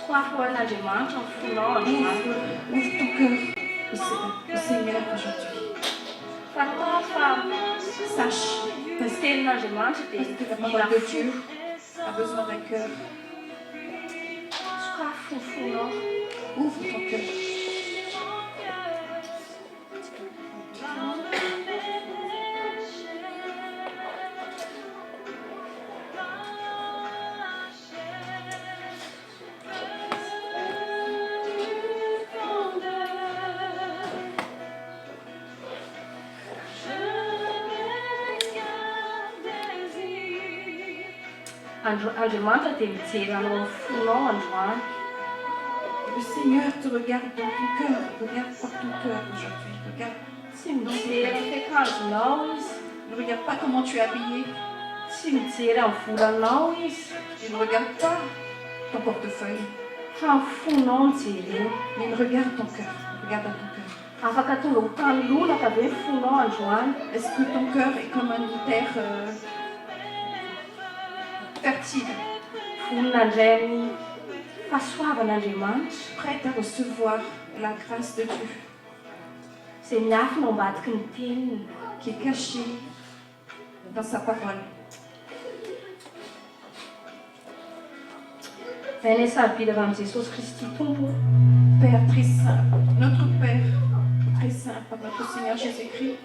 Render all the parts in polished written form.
Ouvre ton cœur au Seigneur aujourd'hui. Sache parce que la parole de Dieu a besoin d'un cœur. Ouvre ton cœur. Le Seigneur te regarde dans ton cœur, regarde par ton cœur aujourd'hui. Regarde. Ne regarde pas comment tu es habillé. Il ne regarde pas ton portefeuille. Mais il regarde ton cœur. Regarde à ton cœur. Est-ce que ton cœur est comme une terre fertile, prête à recevoir la grâce de Dieu qui est cachée dans sa parole. Père très saint, notre Père très saint par notre Seigneur Jésus-Christ,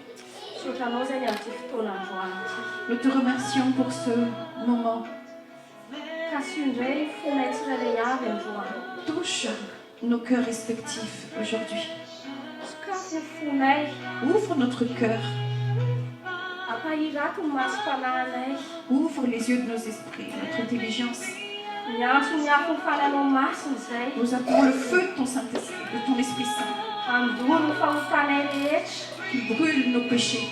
nous te remercions pour ce moment. Touche nos cœurs respectifs aujourd'hui. Ouvre notre cœur. Ouvre les yeux de nos esprits, notre intelligence. Nous appelons le feu de ton Saint-Esprit, de ton Esprit Saint, qui brûle nos péchés.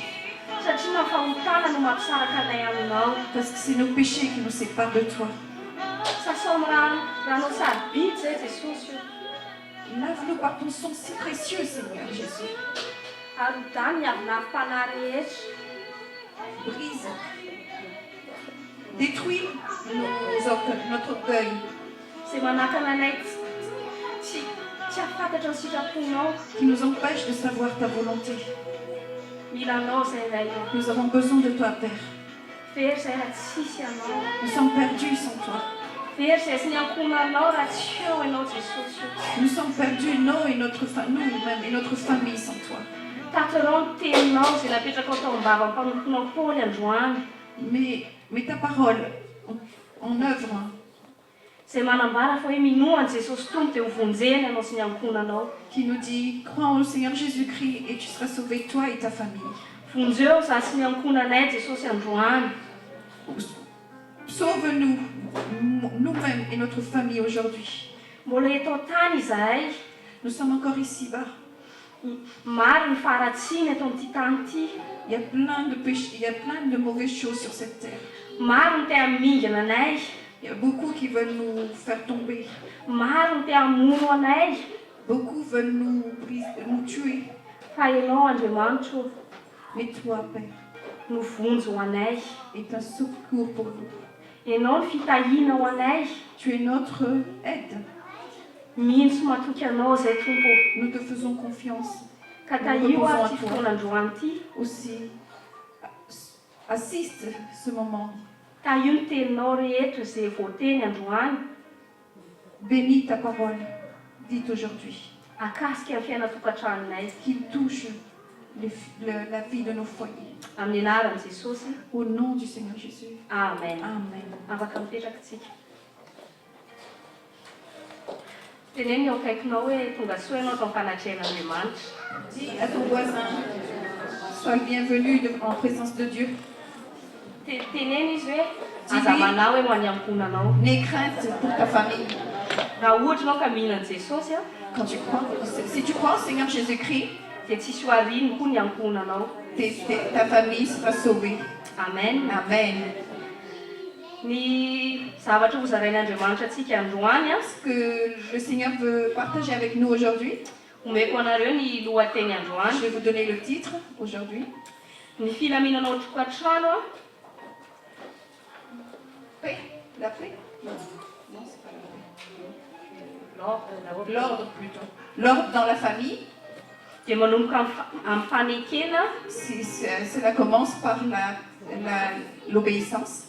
Parce que c'est nos péchés qui nous séparent de toi. Lave-nous par ton sang si précieux, Seigneur Jésus. Brise. Détruis notre orgueil. Qui nous empêche de savoir ta volonté. Nous avons besoin de toi, Père. Nous sommes perdus sans toi. Nous sommes perdus, nous et notre nous-mêmes et notre famille sans toi. Mais ta parole en œuvre. Qui nous dit, crois en le Seigneur Jésus-Christ et tu seras sauvé, toi et ta famille. Sauve-nous, nous-mêmes et notre famille aujourd'hui. Nous sommes encore ici-bas. Il y a plein de péchés, il y a plein de mauvaises choses sur cette terre. Il y a beaucoup qui veulent nous faire tomber. Beaucoup veulent nous tuer. Mais toi, Père, est un secours pour nous. Tu es notre aide. Nous te faisons confiance. Nous reposons à toi. Aussi, assiste ce moment. Bénis ta parole, dite aujourd'hui. Qu'il touche la vie de nos foyers. Au nom du Seigneur Jésus. Amen. Amen. Dis à ton voisin, sois le bienvenu en présence de Dieu. N'aie crainte pour ta famille. Quand tu crois, si tu crois au Seigneur Jésus-Christ, ta famille sera sauvée. Amen. Amen. Ce que le Seigneur veut partager avec nous aujourd'hui, je vais vous donner le titre aujourd'hui. Paix. La paix? Non, c'est pas la paix. L'ordre plutôt. L'ordre dans la famille. Cela commence par l'obéissance.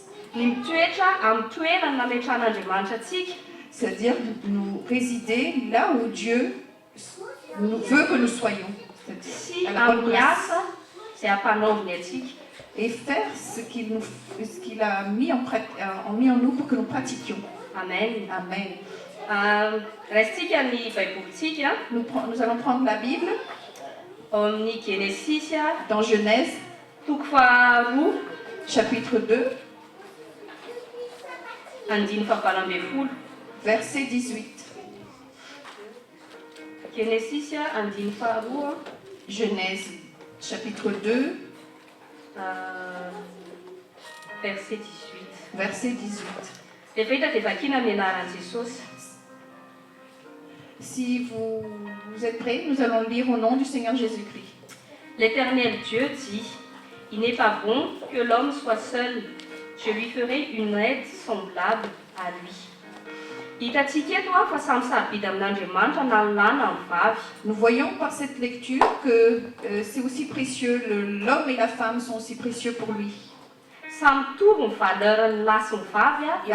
C'est-à-dire nous résider là où Dieu veut que nous soyons. À la bonne place. Et faire ce qu'il a mis en nous pour que nous pratiquions. Amen. Amen. Nous allons prendre la Bible dans Genèse, chapitre 2, verset 18. Genèse, chapitre 2, verset 18. Verset 18. Si vous êtes prêts, nous allons lire au nom du Seigneur Jésus-Christ. L'Éternel Dieu dit, il n'est pas bon que l'homme soit seul. Je lui ferai une aide semblable à lui. Nous voyons par cette lecture que c'est aussi précieux, l'homme et la femme sont aussi précieux pour lui. La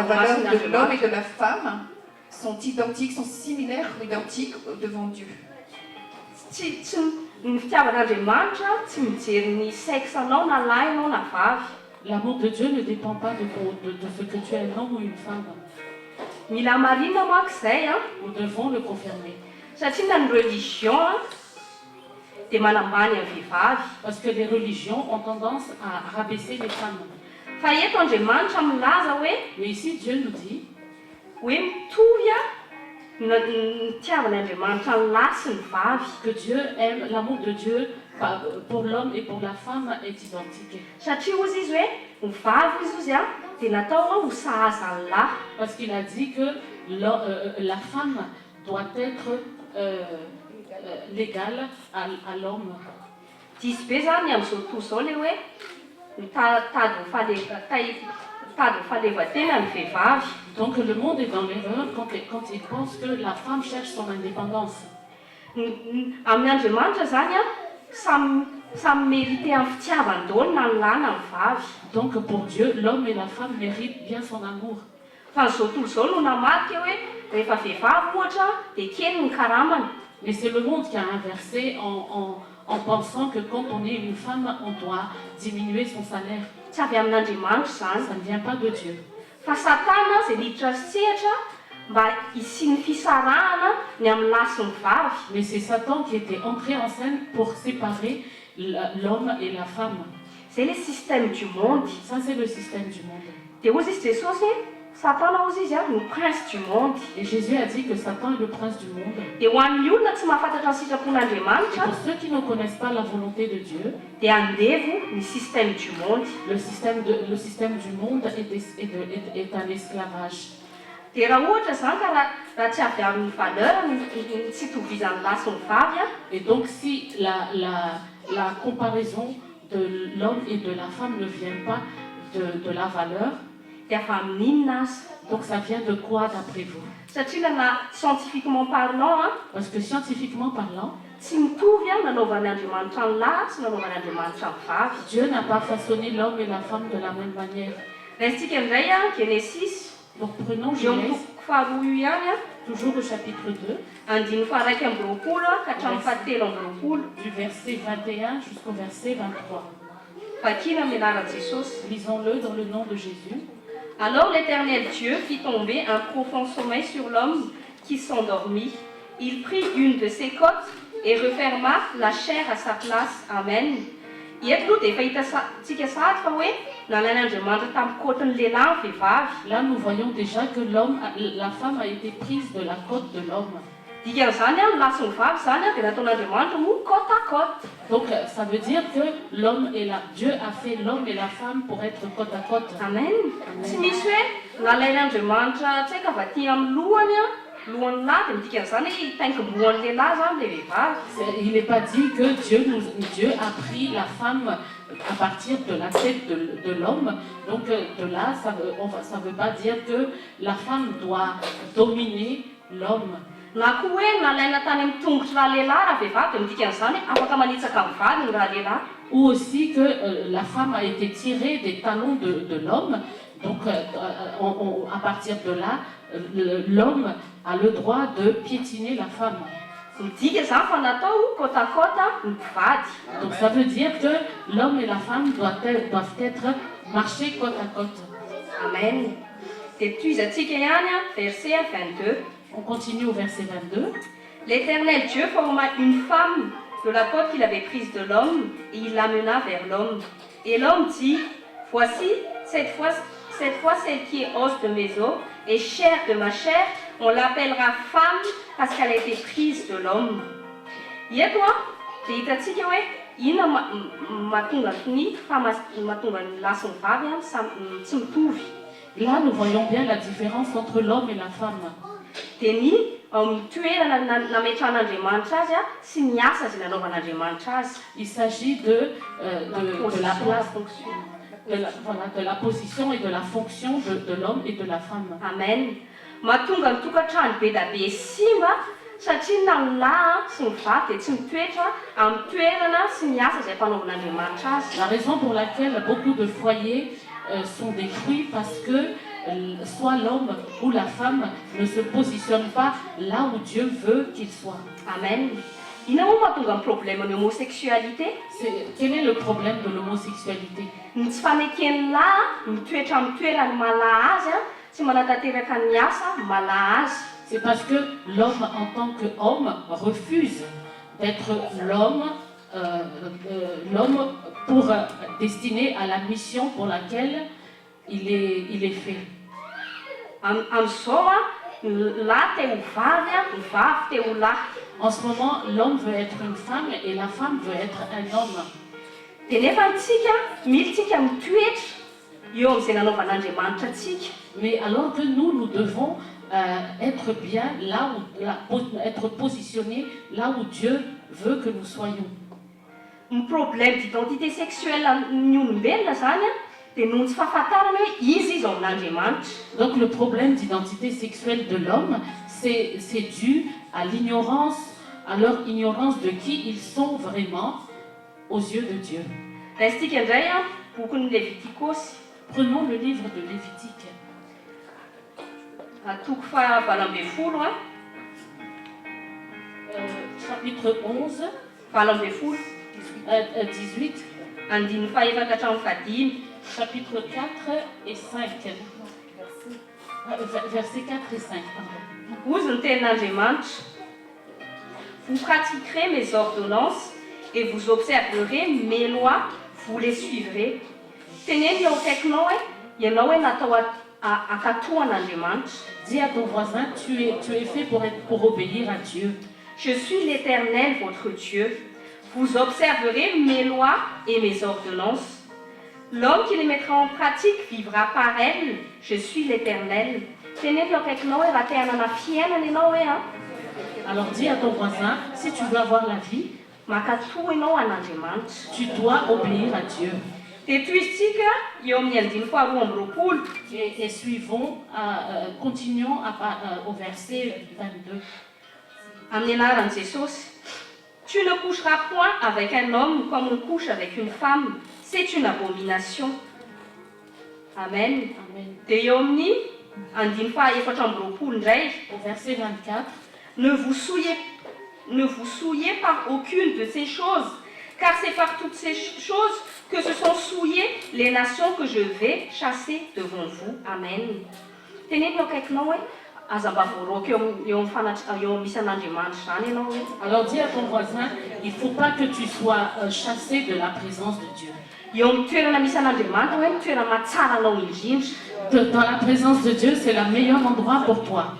valeur de l'homme et de la femme sont identiques, sont similaires ou identiques devant Dieu. L'amour de Dieu ne dépend pas de ce que tu es un homme ou une femme. Nous devons le confirmer. Parce que les religions ont tendance à rabaisser les femmes. Mais ici, Dieu nous dit que Dieu aime, l'amour de Dieu pour l'homme et pour la femme est identique. Parce qu'il a dit que la femme doit être l'égale à l'homme. Donc le monde est dans l'erreur quand il pense que la femme cherche son indépendance. Donc pour Dieu, l'homme et la femme méritent bien son amour. Mais c'est le monde qui a inversé en pensant que quand on est une femme, on doit diminuer son salaire. Ça ne vient pas de Dieu. Mais c'est Satan qui était entré en scène pour séparer l'homme et la femme. C'est le système du monde. Ça, c'est le système du monde. Le prince du monde. Et Jésus a dit que Satan est le prince du monde. Et pour ceux qui ne connaissent pas la volonté de Dieu, le système du monde est un esclavage. Et donc si la comparaison de l'homme et de la femme ne vient pas de la valeur, donc ça vient de quoi d'après vous? Scientifiquement parlant, Parce que scientifiquement parlant, Dieu n'a pas façonné l'homme et la femme de la même manière. Donc prenons Genèse, toujours au chapitre 2, du verset 21 jusqu'au verset 23. Lisons-le dans le nom de Jésus. Alors l'Éternel Dieu fit tomber un profond sommeil sur l'homme qui s'endormit. Il prit une de ses côtes et referma la chair à sa place. Amen. Là, nous voyons déjà que la femme a été prise de la côte de l'homme. Donc ça veut dire que Dieu a fait l'homme et la femme pour être côte à côte. Amen. Il n'est pas dit que Dieu a pris la femme à partir de la tête de l'homme. Donc de là, ça veut pas dire que la femme doit dominer l'homme. Na koa hoe nalaina tany amin'ny tongotra raha lehilahy raha vehivavy dia midika an'izany afaka manitsaka amin'ny vadiny raha lehilahy. Ou aussi que la femme a été tirée des talons de l'homme, donc à partir de là, l'homme a le droit de piétiner la femme. Midika izany fa natao côte à côte ny mpivady. Donc ça veut dire que l'homme et la femme doivent être marcher côte à côte. Amen. Dia toizantsika ihany verset 22. On continue au verset 22. L'Éternel Dieu forma une femme de la côte qu'il avait prise de l'homme et il l'amena vers l'homme. Et l'homme dit, voici, cette fois celle qui est os de mes os et chair de ma chair, on l'appellera femme parce qu'elle a été prise de l'homme. Eto dia hitantsika hoe inona mahatonga ny mahatonga ny lahy sy ny vavy tsy mitovy. Là, nous voyons bien la différence entre l'homme et la femme. Dia ny toerana nametrahan'Andriamanitra azy sy ny asa izay nanaovan'Andriamanitra azy. Il s'agit de la place, de la position et de la fonction de l'homme et de la femme. Amen. Mahatonga ny tokantrano be da be simba satria na ny lahy sy ny vavy dia tsy mitoetra amin'ny toerana sy ny asa izay mpanaovan'Andriamanitra azy. La raison pour laquelle beaucoup de foyers sont détruits parce que soit l'homme ou la femme ne se positionne pas là où Dieu veut qu'il soit. Amen. Inona moa mahatonga ny problème ny homosexualité? Quel est le problème de l'homosexualité? Ny tsy faneken'ny lahy mitoetra amin'ny toerany malaha azy tsy manatanteraka ny asa malaha azy. C'est parce que l'homme en tant qu'homme refuse d'être l'homme pour destiné à la mission pour laquelle il est fait. En ce moment, l'homme veut être une femme et la femme veut être un homme. Mais alors que nous devons être bien là où, être positionnés là où Dieu veut que nous soyons. Un problème d'identité sexuelle ny olombelona zany dia noho tsy fahafantarana hoe izy izy ao amin'Andriamanitra. Donc le problème d'identité sexuelle de l'homme, c'est dû à l'ignorance, à leur ignorance de qui ils sont vraiment aux yeux de Dieu. Raisitsika indray bokin'ny Levitikosy. Prenons le livre de Lévitique. Toko faha 20 chapitre 11, 18, andiny fahaefatra hatramin'ny fahadimy. chapitre 4 et 5. Versets 4 et 5. Hozy ny tenin'Andriamanitra. Vous pratiquerez mes ordonnances et vous observerez mes lois, vous les suivrez. Tenez eo akaikinao ianao hoe natao akatohan'Andriamanitra. Dis à ton voisin, tu es fait pour obéir à Dieu. Je suis l'Éternel, votre Dieu. Vous observerez mes lois et mes ordonnances. L'homme qui les mettra en pratique vivra par elles. Je suis l'Éternel. Alors dis à ton voisin, si tu veux avoir la vie, tu dois obéir à Dieu. Et suivons, continuons au verset 22. Tu ne coucheras point avec un homme comme on couche avec une femme. C'est une abomination. Amen. Au verset 24. Ne vous souillez par aucune de ces choses, car c'est par toutes ces choses que se sont souillées les nations que je vais chasser devant vous. Amen. Alors dis à ton voisin, il ne faut pas que tu sois chassé de la présence de Dieu. Dans la présence de Dieu, c'est le meilleur endroit pour toi.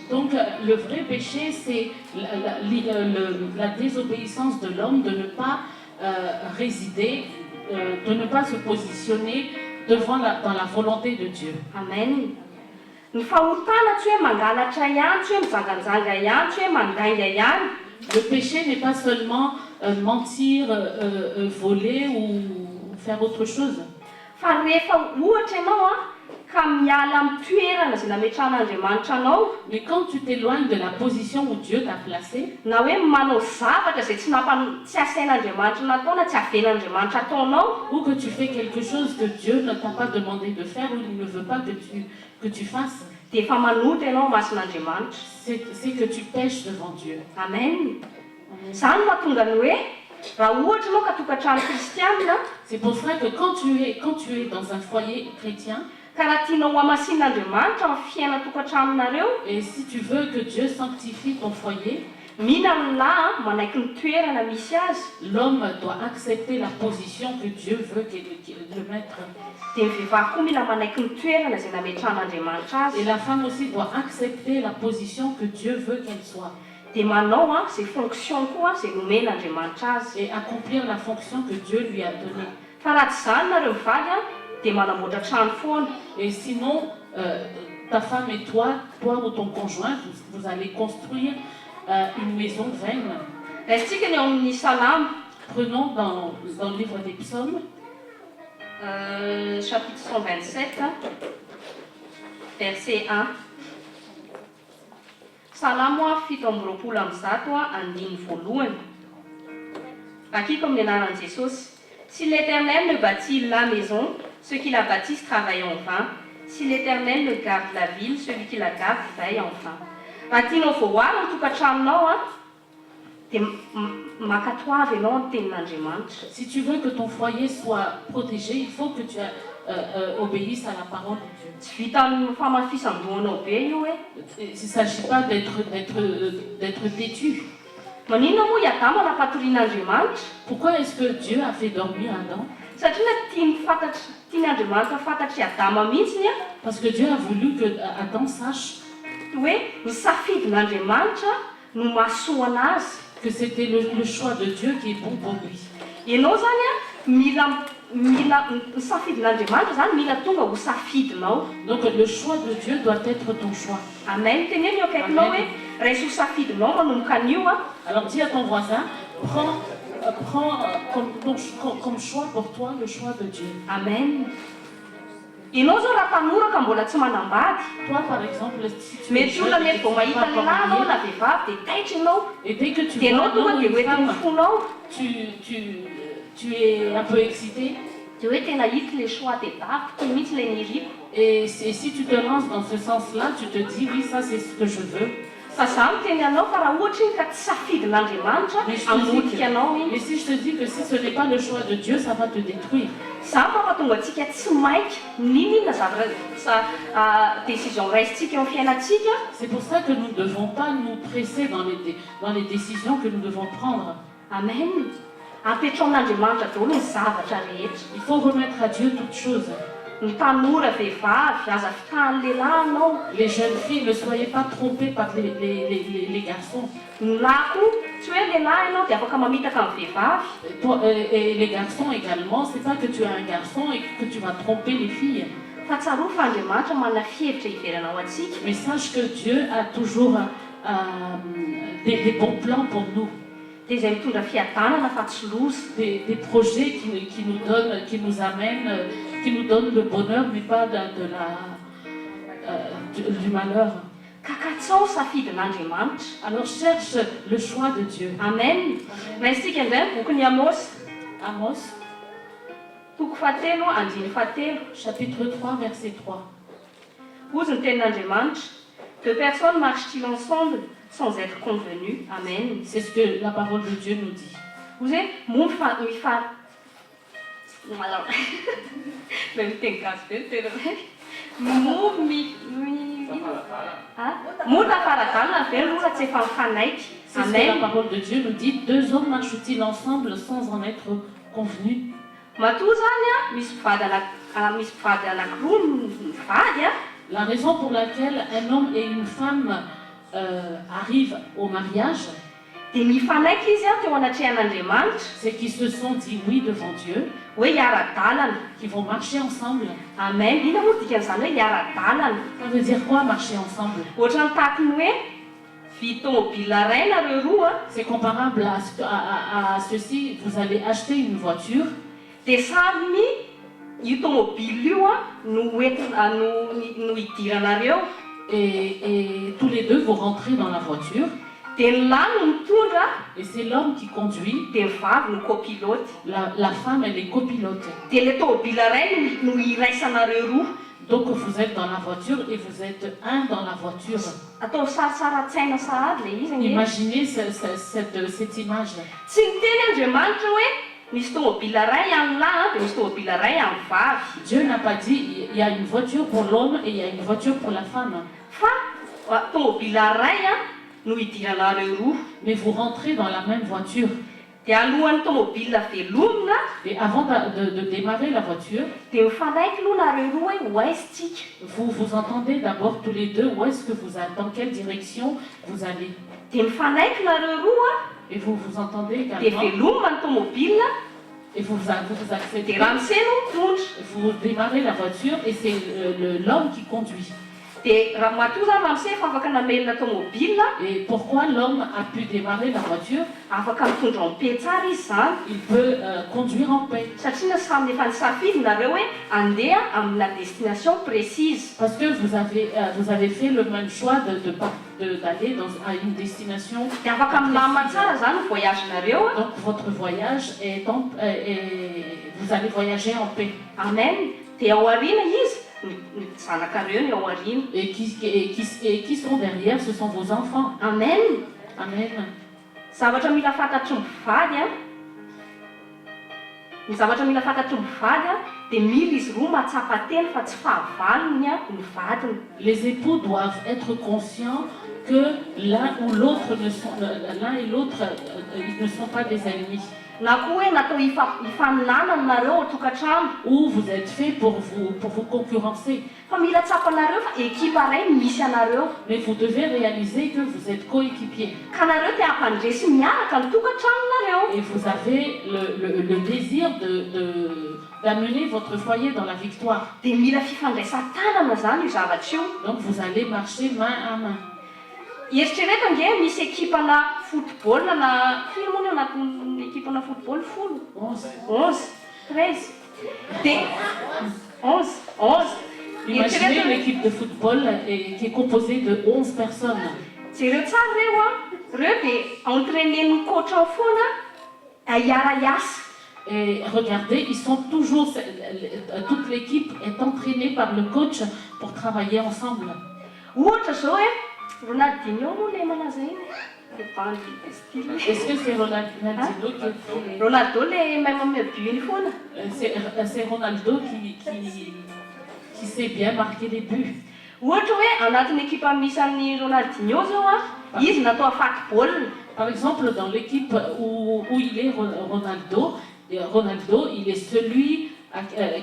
Donc le vrai péché, c'est la désobéissance de l'homme de ne pas résider, de ne pas se positionner dans la volonté de Dieu. Amen. Le péché n'est pas seulement mentir, voler ou faire autre chose. Fa rehefa ohatra ianao ka miala amin'ny toerana izay nametrahan'Andriamanitra anao, Mais quand tu t'éloignes de la position où Dieu t'a placé, na hoe manao zavatra izay tsy asain'Andriamanitra natao na tsy aven'Andriamanitra ataonao, ou que tu fais quelque chose que Dieu ne t'a pas demandé de faire ou il ne veut pas que tu fasses, dia efa manoto ianao mason'Andriamanitra. c'est que tu pèches devant Dieu. Amen. Izany mahatonga ny hoe raha ohatra ianao ka tokantrano kristianina, C'est pour cela que quand tu es dans un foyer chrétien, ka raha tianao hamasin'Andriamanitra amin'ny fiaina tokantranonareo, et si tu veux que Dieu sanctifie ton foyer, mihina ny lahy manaiky ny toerana misy azy, l'homme doit accepter la position que Dieu veut qu'il le mette. dia ny vehivavy koa mila manaiky ny toerana izay nametrahan'Andriamanitra Et azy, la femme aussi doit accepter la position que Dieu veut qu'elle soit. dia manao izay fonction koa izay nomen'Andriamanitra azy. Et accomplir la fonction que Dieu lui a donnée. Fa raha tsy izany nareo mivady dia manamboatra trano foana. Et sinon, ta femme et toi ou ton conjoint, vous allez construire une maison vaine. Raisitsika ny eo amin'ny Salamo, Prenons dans le livre des psaumes, chapitre 127, verset 1. Salamo 7:1. Rakiko amin'ny anaran'i Jesosy. Si l'Éternel ne bâtit la maison, ceux qui la bâtissent travaillent en vain. Si l'Éternel ne garde la ville, celui qui la garde veille en vain. Raha tianao voahala ny tokantranonao dia makatoavy ianao ny tenin'Andriamanitra. si tu veux que ton foyer soit protégé, il faut que tu obéisses à la parole de Dieu. Tsy vita amin'ny famafisan-dohanao be io hoe. Il ne s'agit pas d'être têtu. Maninona moa i Adamo napatorian'Andriamanitra? Pourquoi est-ce que Dieu a fait dormir Adam? Satria tian'Andriamanitra fantatry Adama mihitsiny Parce que Dieu a voulu que Adam sache hoe ny safidin'Andriamanitra no mahasoa anazy. que c'était le choix de Dieu qui est bon pour lui. Ianao zany mila ny safidin'Andriamanitra zany mila tonga ho safidinao. Donc le choix de Dieu doit être ton choix. Amen. Teneno eo akaikinao hoe raisy ho safidinao manomboka an'io Alors dis à ton voisin, prends comme choix pour toi le choix de Dieu. Amen. Ianao zao raha tanora ka mbola tsy manambady, Toi par exemple, si tu es mety olona jeune et mety que vao tu mahita n'es pas lehilahy anao marié, na vehivavy dia taitra ianao, et dès que tu dia vois ianao tonga un homme dia ou hoe une teny femme, fonao tu es un peu excité. dia hoe tena hita le choix tedaviko toy mihitsy ilay niriko. Et si tu te lances dans ce sens-là, tu te dis oui, ça c'est ce que je veux. Fa za miteny anao fa raha ohatra iny ka tsy safidin'Andriamanitra hamotika anao iny. Et si je te dis que si ce n'est pas le choix de Dieu, ça va te détruire. Za mampatonga antsika tsy maika ninona décision raisintsika eo amin'ny fiainantsika. C'est pour ça que nous ne devons pas nous presser dans les décisions que nous devons prendre. Amen. Apetrao amin'Andriamanitra daholo ny zavatra rehetra. Il faut remettre à Dieu toutes choses. Ny tanora vehivavy aza fitahany lehilahy anao, Les jeunes filles, ne soyez pas trompées par les garçons. ny lahy koa tsy hoe lehilahy ianao dia afaka mamitaka amin'ny vehivavy. Et les garçons également, c'est pas que tu as un garçon et que tu vas tromper les filles. Fa tsaroa fa Andriamanitra manana fihevitra hiverana ao antsika. Mais sache que Dieu a toujours des bons plans pour nous. Dia izay mitondra fiadanana fa tsy loza. Des projets qui nous amènent, qui nous donnent le bonheur, mais pas du malheur. Kakatsao safidin'Andriamanitra. Alors cherche le choix de Dieu. Amen. Raisitsika indray ny boky ny Amosy, Amos, toko 7:7. chapitre 3, verset 3. Ozy ny tenin'Andriamanitra. Deux personnes marchent-ils ensemble sans être convenues? Amen. C'est ce que la parole de Dieu nous dit. Ozy hoe miteny gasy be ny tena moa tafaradalina ve no raha tsy efa mifanaiky. C'est ce que la Amen. parole de Dieu nous dit. Deux hommes marchent-ils ensemble sans en être convenus? Matoa zany misy mpivady anankiroa mivady La raison pour laquelle un homme et une femme arrivent au mariage, dia mifanaiky izy teo anatrehan'Andriamanitra c'est qu'ils se sont dit oui devant Dieu, hoe hiara-dalana. qu'ils vont marcher ensemble. Amen. Ina moa dikan'izany hoe hiara-dalana? Ça veut dire quoi marcher ensemble? Ohatra ny tahaka ny hoe vy tômôbila ray nareo roa C'est comparable à ceci. Vous allez acheter une voiture dia samy io tomobile io no idiranareo. Et tous les deux, vous rentrez dans la voiture. Dia ny lahy no mitondra, Et c'est l'homme qui conduit. dia ny vavy no copilote. La femme, elle est copilote. Dia ilay tomobile iray no iraisanareo roa. Donc vous êtes dans la voiture et vous êtes un dans la voiture. Atao sarisara-tsaina sahady ilay izy. Imaginez cette image. Tsy niteny Andriamanitra hoe misy tomobile iray amin'ny lahy dia misy tomobile iray amin'ny vavy. Dieu n'a pas dit il y a une voiture pour l'homme et il y a une voiture pour la femme. Fa tomobile iray no idiranareo roa. Mais vous rentrez dans la même voiture. Dia alohan'ny tomobile velomina, Et avant de démarrer la voiture, dia mifanaiky aloha nareo roa hoe aiza tsika. vous entendez d'abord tous les deux où est-ce que vous allez, dans quelle direction vous allez. Dia mifanaiky nareo roa, Et vous entendez dia également. velomina ny tomobile, Et vous acceptez. dia ramose no mitondra. Vous démarrez la voiture et c'est l'homme qui conduit. Dia raha matoa zany ramose fa afaka namelona tomobile, Et pourquoi l'homme a pu démarrer la voiture? afaka mitondra amin'ny tsara izy zany. Il peut conduire en paix. Satria samy efa nisafidy nareo hoe handeha amina destination précise. Parce que vous avez fait le même choix d'aller à une destination. Dia afaka milamina tsara zany ny voyage nareo. Donc votre voyage vous allez voyager en paix. Amen. Dia ao aoriana izy, ny zanakareo ny ao aoriana. Et qui sont derrière, ce sont vos enfants. Amen. Amen. Zavatra mila fantatry mivady ny zavatra mila fantatry mivady dia mila izy roa mahatsapa teny fa tsy fahavalony ny vadiny. Les époux doivent être conscients que l'un et l'autre ils ne sont pas des ennemis. Na koa hoe natao hifaninana nareo ao tokantrano. Ou vous êtes fait pour vous concurrencer. Fa mila tsapanareo fa ekipa iray misy anareo. Mais vous devez réaliser que vous êtes coéquipiers. Ka nareo te hampandresy miaraka ny tokantranonareo. Et vous avez le désir d'amener votre foyer dans la victoire. Dia mila fifandraisan-tanana zany io zavatra io. Donc vous allez marcher main à main. Eritrereto nge misy ekipana football na firy moa ny anatin'ny ekipana football 11, 13. Dia 11. Imaginez l'équipe de football qui est composée de 11 personnes. Jereo tsara reo dia entraînen'ny coach ao foana hiara-iasa. Et regardez, toute l'équipe est entraînée par le coach pour travailler ensemble. Ohatra zao Ronaldinho moa ilay malaza iny. Est-ce que c'est Ronaldo qui Ronaldo ilay mahay mameo but iny foana. C'est Ronaldo qui sait bien marquer les buts. Ohatra hoe anatin'ny ekipa misy an'ny Ronaldinho zao izy natao hafaty baolina. Par exemple, dans l'équipe où il est Ronaldo, il est celui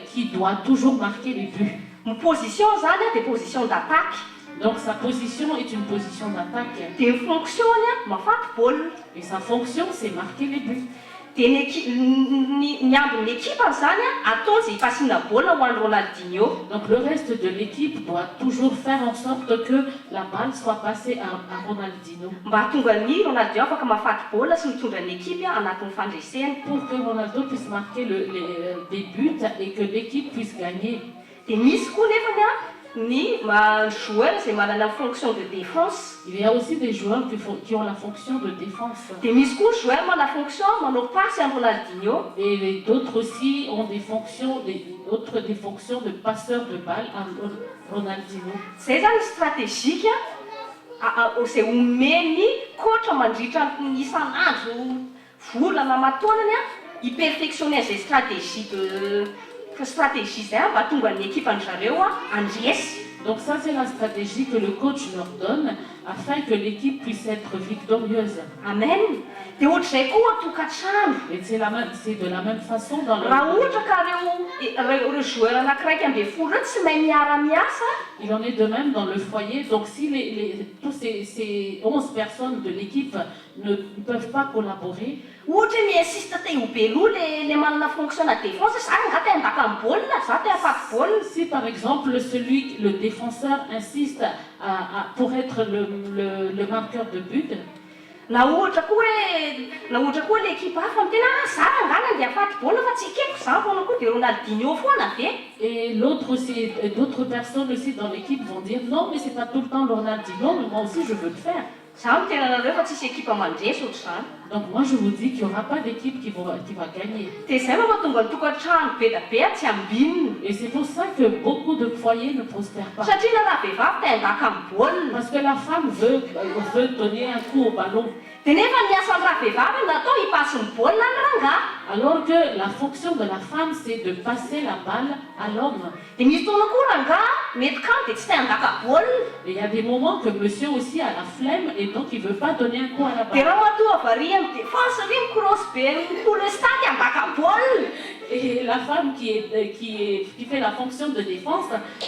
qui doit toujours marquer les buts. Ny position zany dia position d'attaque. Donc sa position est une position d'attaque. Dia ny fonctionny mafaty baolina. Et sa fonction, c'est marquer les buts. Dia ny ambin'ny ekipa zany atao izay ipasiana baolina ho an'ny Ronaldinho. Donc le reste de l'équipe doit toujours faire en sorte que la balle soit passée à Ronaldinho. Mba hatonga ny Ronaldinho afaka mafaty baolina sy mitondra ny ekipe anatin'ny fandreseny. Pour que Ronaldo puisse marquer des buts et que l'équipe puisse gagner. Dia misy koa nefany ny joueur izay manana fonction de défense. Il y a aussi des joueurs qui ont la fonction de défense. Dia misy koa joueur mana fonction manao passe amin'ny Ronaldinho. Et d'autres aussi ont des fonctions de passeur de balle à Ronaldinho. Zay zany stratégique izay omeny coach mandritra ny isan'andro volana mataonany hiperfectionner zay stratégie zay mba tonga ny ekipan'ny zareo andresy. Donc ça c'est la stratégie que le coach leur donne afin que l'équipe puisse être victorieuse. Amen. Dia ohatr'izay koa tokantrano. Et c'est de la même façon dans le... Raha ohatra ka reo joueur anakiraiky amby folo reo tsy mahay miara-miasa. Il en est de même dans le foyer. Donc si tous ces 11 personnes de l'équipe ne peuvent pas collaborer, ohatra miinsiste te ho beloha le manana fonction na défense zany nga te handaka amin'ny baolina za te hafaty baolina. Si par exemple le défenseur insiste pour être le marqueur de but, Na ohatra koa l'équipe hafa tena zara ngana dia afaty baolina fa tsy ekeko zany foana koa dia Ronaldinho foana ve. Et l'autre aussi, d'autres personnes aussi dans l'équipe vont dire non, mais c'est pas tout le temps Ronaldinho, mais moi aussi je veux le faire. Zany tena nareo fa tsisy équipe mandresy ohatr'izany. Donc moi je vous dis qu'il n'y aura pas d'équipe qui va gagner. Dia izay ma mahatonga ny tokantrano be da be tsy ambinina. Et c'est pour ça que beaucoup de foyers ne prospèrent pas. Satria na raha vehivavy te handaka amin'ny baolina. Parce que la femme veut donner un coup au ballon. Dia nefa ny asan'ny raha vehivavy natao hipasy ny baolina ny rangahy. Alors que la fonction de la femme c'est de passer la balle à l'homme. Dia misy fotoana koa rangahy mety kamo dia tsy te handaka baolina. Et il y a des moments que monsieur aussi a la flemme et donc il ne veut pas donner un coup à la Dia balle. raha matoa variany dia force ry micross be mikola stade handaka baolina. Et la femme qui fait la fonction de défense,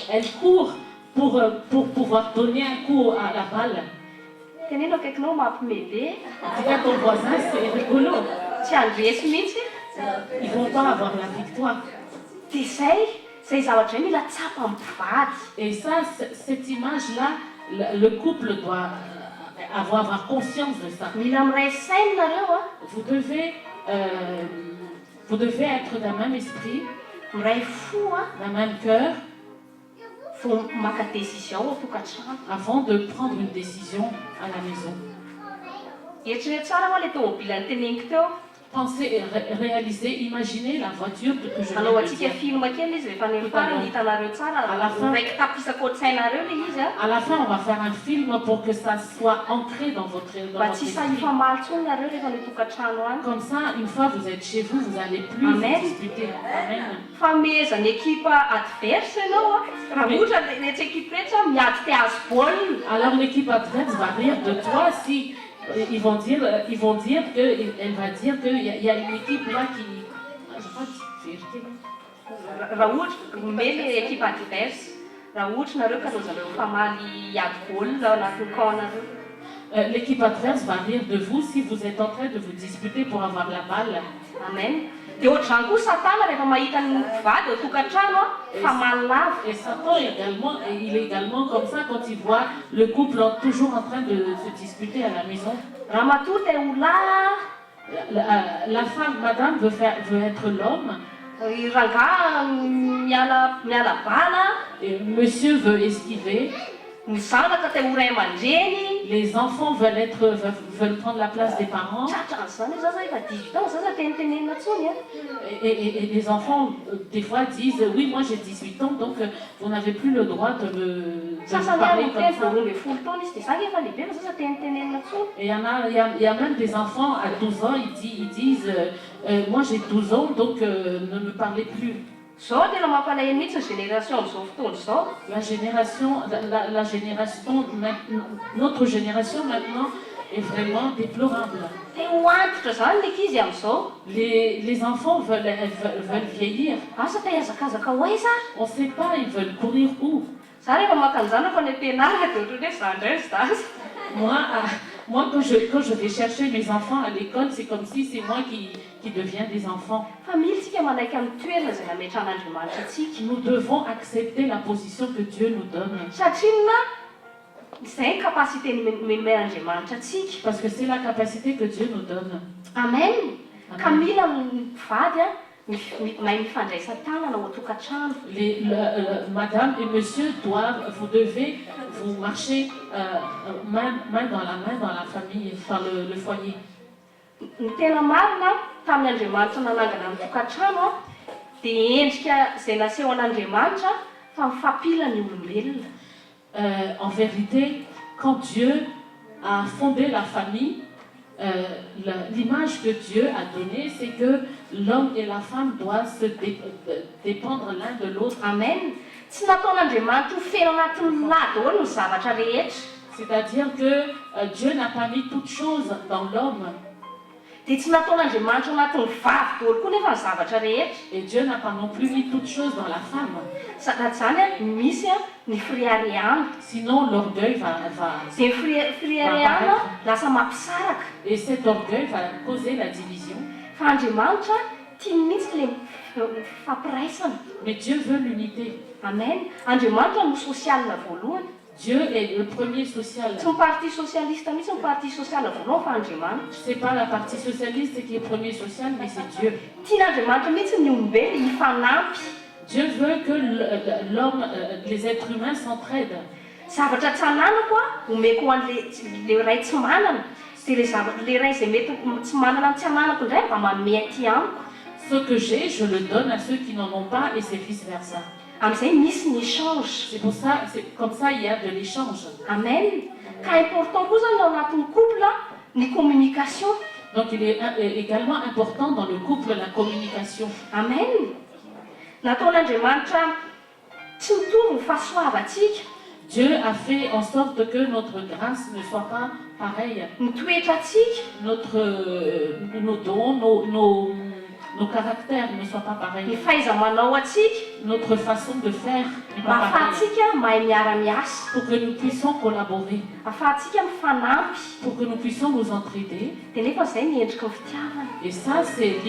elle court pour pouvoir donner un coup à la balle. Teneno akaikinao mampime be. Dis à ton voisin, c'est rigolo. Tsy handresy mihitsy. Ils ne vont pas avoir la victoire. Dia zay zavatra mila tsapa amin'ny mpivady. Et ça, cette image-là, le couple doit avoir conscience de ça. Mila miray saina nareo a. Vous devez être d'un même esprit, Miray fo a. d'un même cœur, Vao maka décision ao tokantrano. avant de prendre une décision à la maison. Eritrereto tsara hoa le tômôbila niteneniko teo. Pensez et réalisez, imaginez la voiture que je Anao viens de atsika dire. film kely izy rehefa ny farany hitanareo tsara. À la fin. Raiky tapisaka ohatr'sainareo le izy a. À la fin, on va faire un film pour que ça soit ancré dans votre Mba tsy esprit. sahifa maly tsony nareo rehefa ny tokantrano any. Comme ça, une fois vous êtes chez vous, vous n'allez plus Amen. vous disputer. Amen. Famezana ekipa adverse ianao a. Raha ohatra le tsy ekipa rehetra miady te hazo baolina. Alors l'équipe adverse va rire de toi si ils vont dire que elle va dire qu'il y a une équipe là qui. Je sais pas si c'est Raha ohatra mele ekipa adverse. Raha ohatra nareo ka rozareo famaly hiady baolina ao anatin'ny camp nareo. L'équipe adverse va rire de vous si vous êtes en train de vous disputer pour avoir la balle. Amen. Dia ohatr'izany koa Satana rehefa mahita ny mpivady ao tokantrano a fa malava. Et Satan également, il est également comme ça quand il voit le couple toujours en train de se disputer à la maison. Raha matoa te ho lahy. La femme, madame, veut être l'homme. I rangahy miala bala. Et monsieur veut esquiver. Ny zanaka te ho ray aman-dreny. Les enfants veulent prendre la place des parents. Tratran'izany zaza efa 18 ans zaza tenitenenina tsony a. Et les enfants, des fois, disent oui, moi j'ai 18 ans, donc vous n'avez plus le droit de me Sasany parler any comme teny ça. vao 12 taona izy dia zany efa lehibe fa zaza tenitenenina tsony. Et il y a même des enfants à 12 ans, ils disent moi j'ai 12 ans, donc ne me parlez plus. Zao tena mampalahelo mihitsy ny génération amin'izao fotoana izao. Notre génération maintenant est vraiment déplorable. Te ho antitra zany ny ankizy amin'izao. Les enfants veulent vieillir. Asa te hiazakazaka ho aiza ary. On ne sait pas, ils veulent courir où. Za rehefa maka an'izany fa ny ampianarana dia ohatrany hoe za indray zaza. Moi quand je vais chercher mes enfants à l'école, c'est comme si c'est moi qui deviens des enfants. Fa mila tsika manaiky amin'ny toerana izay nametran'Andriamanitra antsika. Nous devons accepter la position que Dieu nous donne. Satria izay ny kapasité nomen'Andriamanitra antsika. Parce que c'est la capacité que Dieu nous donne. Amen. Amen. Ka mila ny mpivady a mahay mifandraisan-tanana ao an-tokantrano. Madame et monsieur vous devez vous marcher main dans la famille, dans le foyer. Ny tena marina tamin'ny Andriamanitra nanangana ny tokantrano a dia endrika izay naseho an'Andriamanitra fa mifampila ny olombelona. En vérité, quand Dieu a fondé la famille, l'image que Dieu a donnée, c'est que l'homme et la femme doivent se dépendre l'un de l'autre. Amen. Tsy nataon'Andriamanitra ho feno anatin'ny lahy daholo ny zavatra rehetra. C'est-à-dire que Dieu n'a pas mis toutes choses dans l'homme. Dia tsy nataon'Andriamanitra anatin'ny vavy daholo koa nefa ny zavatra rehetra. Et Dieu n'a pas non plus mis toutes choses dans la femme. Satratr'izany a misy a ny firiariana. Sinon l'orgueil va Dia ny firiariana lasa mampisaraka. et cet orgueil va causer la division. Fa Andriamanitra tia mihitsy le fampiraisana. Mais Dieu veut l'unité. Amen. Andriamanitra no sosialina voalohany. Dieu est le premier social. Tsy ny parti socialiste mihitsy ny parti social voalohany fa Andriamanitra. C'est pas la partie socialiste qui est premier social, mais c'est Dieu. Tian'Andriamanitra mihitsy ny olombelona hifanampy. Dieu veut que l'homme, les êtres humains s'entraident. Zavatra tsy ananako homeko ho an'le ray tsy manana. Dia le zavatra le ray izay mety tsy manana tsy ananako indray mba manome aty amiko. Ce que j'ai, je le donne à ceux qui n'en ont pas et c'est vice-versa. Amin'izay misy ny échange. C'est pour ça, c'est comme ça il y a de l'échange. Amen. Ka important koa zany ao anatin'ny couple ny communication. Donc il est également important dans le couple la communication. Amen. Nataon'Andriamanitra tsy mitovy ny fahasoavantsika. Dieu a fait en sorte que notre grâce ne soit pas pareille. Ny toetratsika. Nos dons, nos caractères ne soient pas Ny pareils. fahaiza-manao atsika. Notre façon de faire n'est Mba pas pareille. ahafahantsika mahay miara-miasa. Pour que nous puissions collaborer, Ahafahantsika mifanampy. pour que nous puissions nous entraider. Dia nefa izay ny endriky ny fitiavana. Et ça, c'est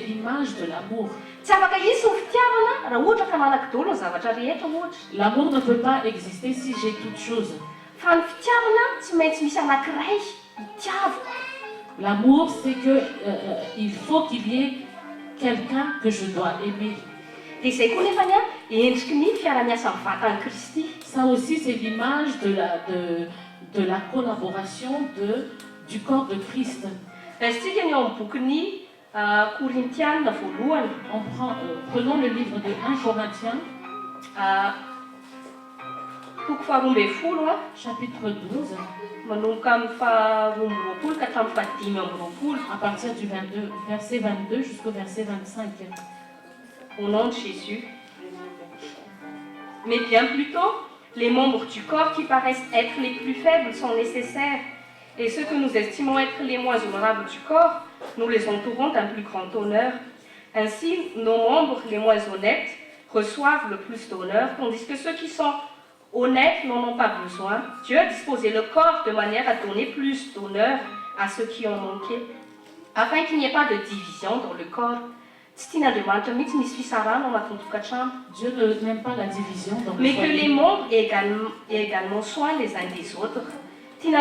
l'image de l'amour. Tsy afaka hisy ny fitiavana raha ohatra ka manana daholo ny zavatra rehetra ohatra. L'amour ne peut pas exister si j'ai toutes choses. Fa ny fitiavana tsy maintsy misy anankiray hitiavako. L'amour, c'est que il faut qu'il y ait quelqu'un que je dois aimer. Dia izay koa nefany endriky ny fiara-miasa amin'ny vatan'i Kristy. Ça aussi, c'est l'image de la collaboration du corps de Christ. Raisitsika ny eo amin'ny bokin'ny Korintiana voalohany. Prenons le livre de 1 Corinthiens, Toko faharoa ambin'ny folo chapitre 12, manomboka amin'ny faharoa amby roapolo ka hatramin'ny fahadimy amby roapolo. à partir du verset 22 jusqu'au verset 25. Au nom de Jésus. Mais bien plutôt, les membres du corps qui paraissent être les plus faibles sont nécessaires. Et ceux que nous estimons être les moins honorables du corps, nous les entourons d'un plus grand honneur. Ainsi, nos membres les moins honnêtes reçoivent le plus d'honneur, tandis que ceux qui sont honnêtes n'en ont pas besoin. Dieu a disposé le corps de manière à donner plus d'honneur à ceux qui ont manqué, afin qu'il n'y ait pas de division dans le corps. Dieu n'aime pas la division dans le Mais que foyer. les membres aient également soin les uns des autres. Dieu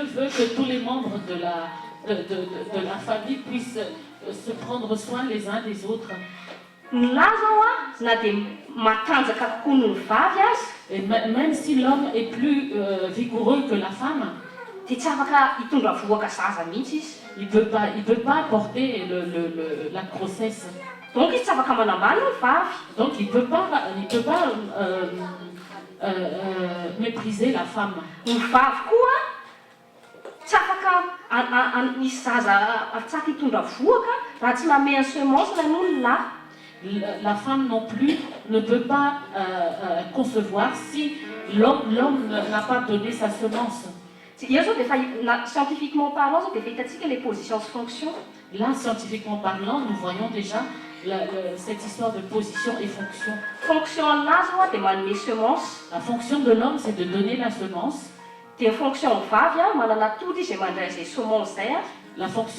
veut que tous les membres de la famille puissent se prendre soin les uns des autres. Et même si l'homme est plus vigoureux que la femme, il ne peut pas porter la grossesse. Donc il ne peut pas mépriser la femme. La femme non plus ne peut pas concevoir si l'homme n'a pas donné sa semence. Scientifiquement parlant, les positions de fonction. Là, scientifiquement parlant, nous voyons déjà cette histoire de position et fonction. La fonction de l'homme, c'est de donner la semence. La fonction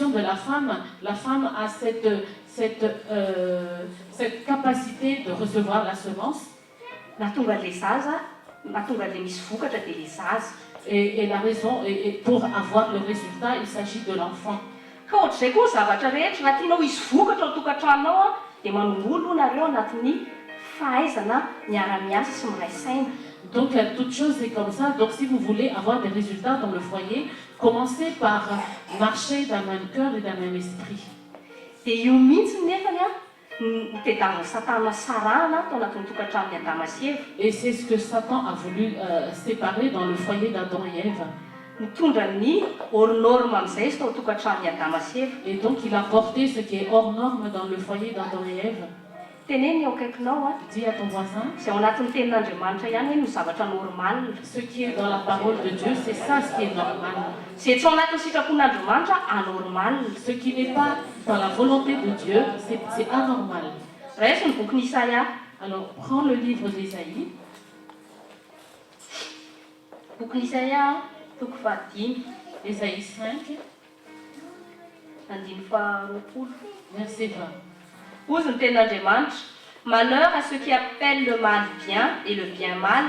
de la femme a cette capacité de recevoir la semence. Et la raison, et pour avoir le résultat, il s'agit de l'enfant. Donc toute chose est comme ça. Donc si vous voulez avoir des résultats dans le foyer, commencez par marcher d'un même cœur et d'un même esprit. Et c'est ce que Satan a voulu séparer dans le foyer d'Adam et Ève. Et donc il a porté ce qui est hors norme dans le foyer d'Adam et Ève. Dis à ton voisin, ce qui est dans la parole de Dieu, c'est ça ce qui est normal. Ce qui n'est pas dans la volonté de Dieu, c'est anormal. Alors prends le livre d'Ésaïe. Ésaïe 5, verset 20. Ozy ny ten'Andriamanitra, Malheur à ceux qui appellent le mal bien et le bien mal,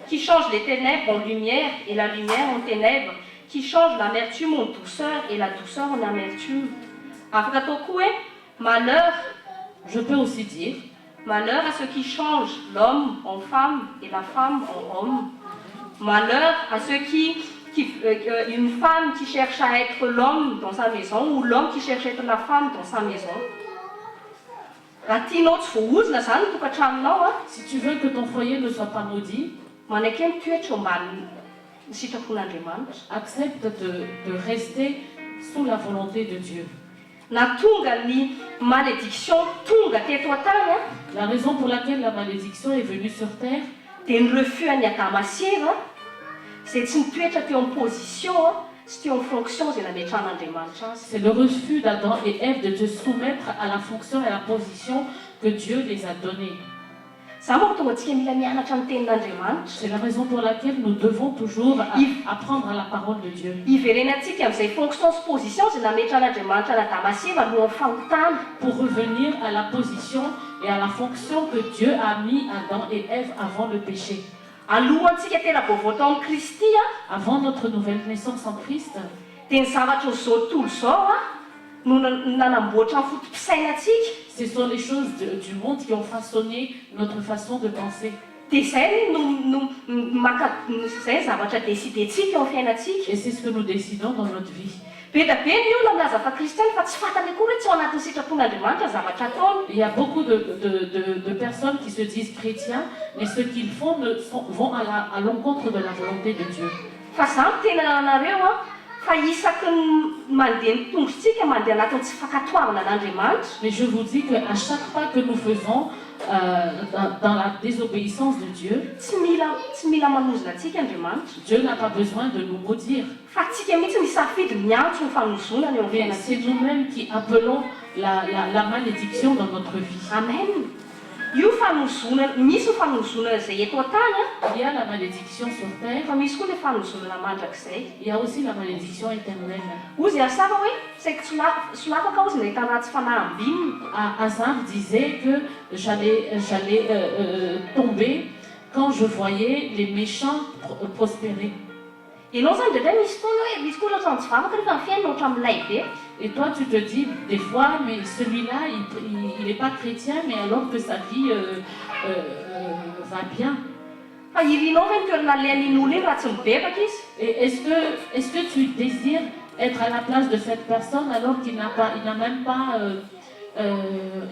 qui changent les ténèbres en lumière et la lumière en ténèbres, qui changent l'amertume en douceur et la douceur en amertume. Malheur, je peux aussi dire, malheur à ceux qui changent l'homme en femme et la femme en homme. Malheur à ceux une femme qui cherche à être l'homme dans sa maison ou l'homme qui cherche à être la femme dans sa maison. Si tu veux que ton foyer ne soit pas maudit, accepte de rester sous la volonté de Dieu. La raison pour laquelle la malédiction est venue sur terre, c'est le refus d'Adam et Ève de se soumettre à la fonction et à la position que Dieu les a donnés. C'est la raison pour laquelle nous devons toujours apprendre à la parole de Dieu. Pour revenir à la position et à la fonction que Dieu a mis Adam et Ève avant le péché. Avant notre nouvelle naissance en Christ, ce sont les choses du monde qui ont façonné notre façon de penser. Et c'est ce que nous décidons dans notre vie. Il y a beaucoup de personnes qui se disent chrétiens, mais ce qu'ils font vont à l'encontre de la volonté de Dieu. Mais je vous dis qu'à chaque pas que nous faisons dans la désobéissance de Dieu, Dieu n'a pas besoin de nous maudire. Mais c'est nous-mêmes qui appelons la malédiction dans notre vie. Amen. Il y a la malédiction sur terre. Il y a aussi la malédiction éternelle. Asaph disait que j'allais tomber quand je voyais les méchants prospérer. Et toi, tu te dis des fois, mais celui-là, il n'est pas chrétien, mais alors que sa vie va bien. Et est-ce que tu désires être à la place de cette personne alors qu'il n'a même pas,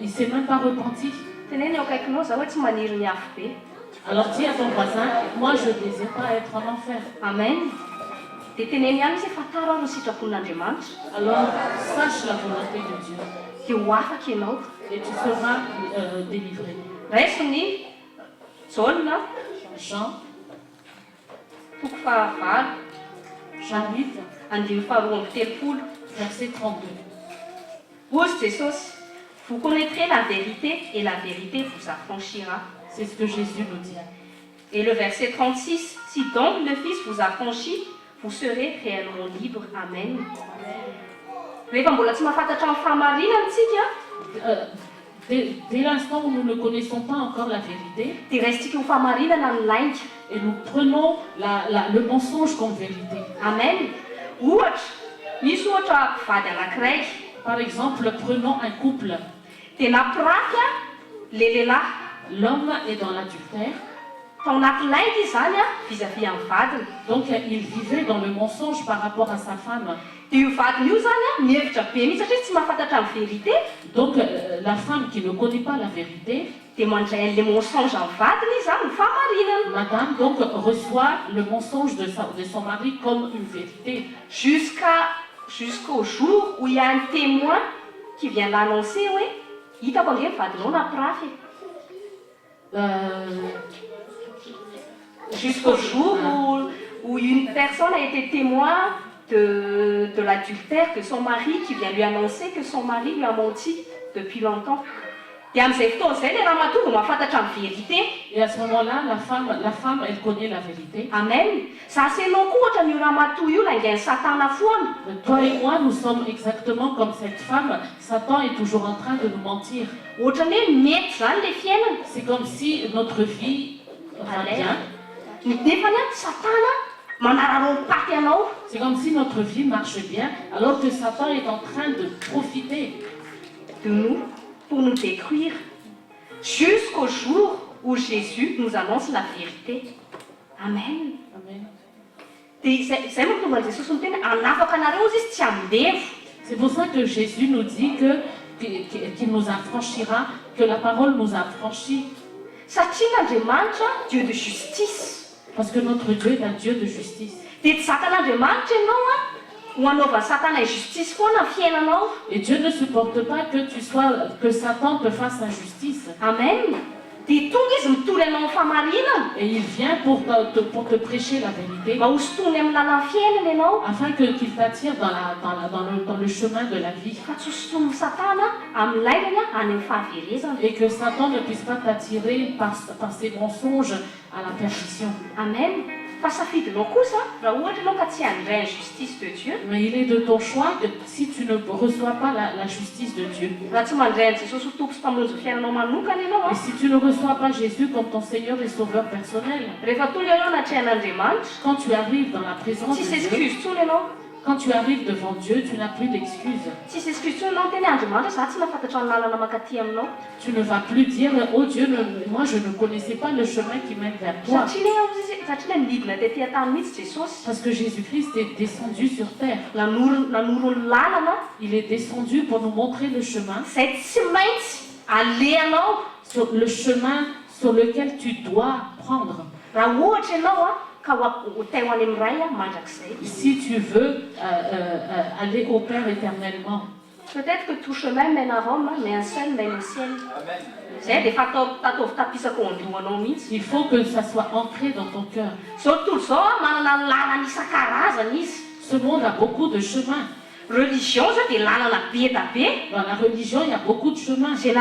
il s'est même pas repenti? Alors dis à ton voisin, moi je ne désire pas être en enfer. Amen. Alors sache la volonté de Dieu. Et tu seras délivré. Jean chapitre verset 32. Vous connaîtrez la vérité et la vérité vous affranchira. C'est ce que Jésus nous dit. Et le verset 36, si donc le Fils vous affranchit, vous serez réellement libre. Amen. Dès l'instant où nous ne connaissons pas encore la vérité, et nous prenons le mensonge comme vérité. Amen. Par exemple, prenons un couple. L'homme est dans l'adultère. Donc il vivait dans le mensonge par rapport à sa femme. Donc la femme qui ne connaît pas la vérité, madame donc reçoit le mensonge de son mari comme une vérité. Jusqu'au jour où il y a un témoin qui vient l'annoncer, oui, jusqu'au jour où une personne a été témoin de l'adultère de son mari, qui vient lui annoncer que son mari lui a menti depuis longtemps. Dia amin'izay fotoana izay ilay ramatoa vao mahafantatra ny vérité. Et à ce moment-là, la femme, elle connaît la vérité. Amen. Za sy ianao koa ohatra n'io ramatoa io laingain'ny Satana foana. Toi et moi, nous sommes exactement comme cette femme. Satan est toujours en train de nous mentir. Ohatrany hoe mety zany ilay fiainana. C'est comme si notre vie va bien. Nefa ny Satana manararaompaty anao. C'est comme si notre vie marche bien, alors que Satan est en train de profiter de nous pour nous détruire jusqu'au jour où Jésus nous annonce la vérité. Amen. Amen. C'est pour ça que Jésus nous dit qu'il nous affranchira, que la parole nous affranchit. Dieu de justice. Parce que notre Dieu est un Dieu de justice. Et Dieu ne supporte pas que Satan te fasse injustice. Amen. Et il vient pour te prêcher la vérité, afin qu'il t'attire dans le chemin de la vie. Et que Satan ne puisse pas t'attirer par ses mensonges à la perdition. Amen. Mais il est de ton choix que si tu ne reçois pas la justice de Dieu, et si tu ne reçois pas Jésus comme ton Seigneur et Sauveur personnel, quand tu arrives dans la présence de Dieu, quand tu arrives devant Dieu, tu n'as plus d'excuses. Tu ne vas plus dire, oh Dieu, moi je ne connaissais pas le chemin qui mène vers toi. Parce que Jésus-Christ est descendu sur terre. Il est descendu pour nous montrer le chemin. Sur le chemin sur lequel tu dois prendre. Si tu veux aller au Père éternellement. Peut-être que tout chemin mène à Rome, mais un seul mène au ciel. Il faut que ça soit ancré dans ton cœur. Ce monde a beaucoup de chemins. Religion, dans la religion, il y a beaucoup de chemins. Des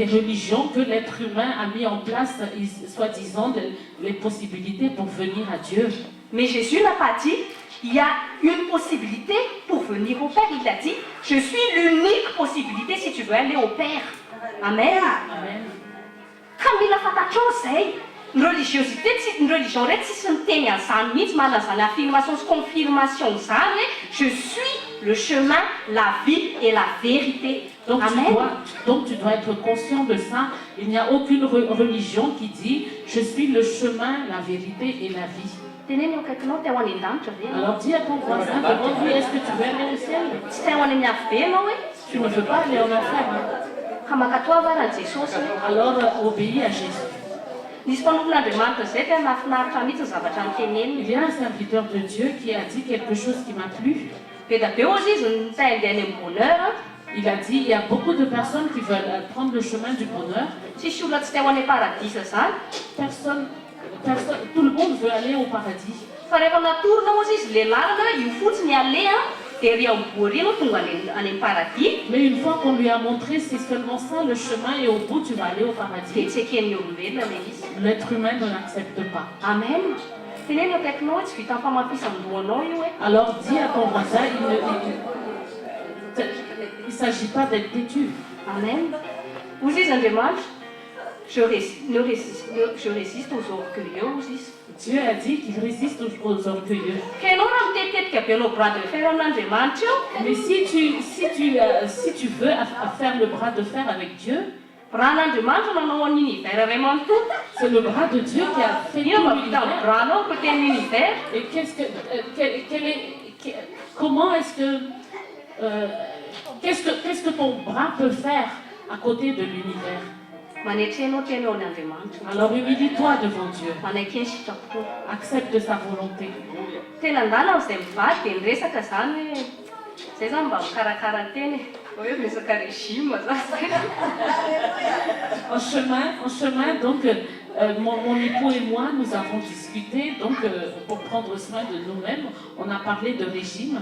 religions que l'être humain a mis en place, soi-disant, les possibilités pour venir à Dieu. Mais Jésus n'a pas dit, il y a une possibilité pour venir au Père. Il a dit, je suis l'unique possibilité si tu veux aller au Père. Amen. Amen. Une religiosité, une religion, affirmation, confirmation, je suis le chemin, la vie et la vérité. Donc tu dois être conscient de ça. Il n'y a aucune religion qui dit je suis le chemin, la vérité et la vie. Alors dis à ton voisin, demande-lui, est-ce que tu veux aller au ciel? Tu ne veux pas aller en enfer. Alors obéis à Jésus. Il y a un serviteur de Dieu qui a dit quelque chose qui m'a plu. Il a dit, il y a beaucoup de personnes qui veulent prendre le chemin du bonheur. Tout le monde veut aller au paradis. Mais une fois qu'on lui a montré, c'est seulement ça le chemin et au bout tu vas aller au paradis. L'être humain ne l'accepte pas. Amen. Alors dis à ton voisin, il ne s'agit pas d'être têtu. Amen. Vous dites je résiste aux orgueilleux. Dieu a dit qu'il résiste aux orgueilleux. Mais si tu veux faire le bras de fer avec Dieu, c'est le bras de Dieu qui a fait l'univers. Et comment qu'est-ce que ton bras peut faire à côté de l'univers? Alors humilie-toi devant Dieu. Accepte sa volonté. En chemin, donc, mon époux et moi, nous avons discuté, donc, pour prendre soin de nous-mêmes, on a parlé de régime.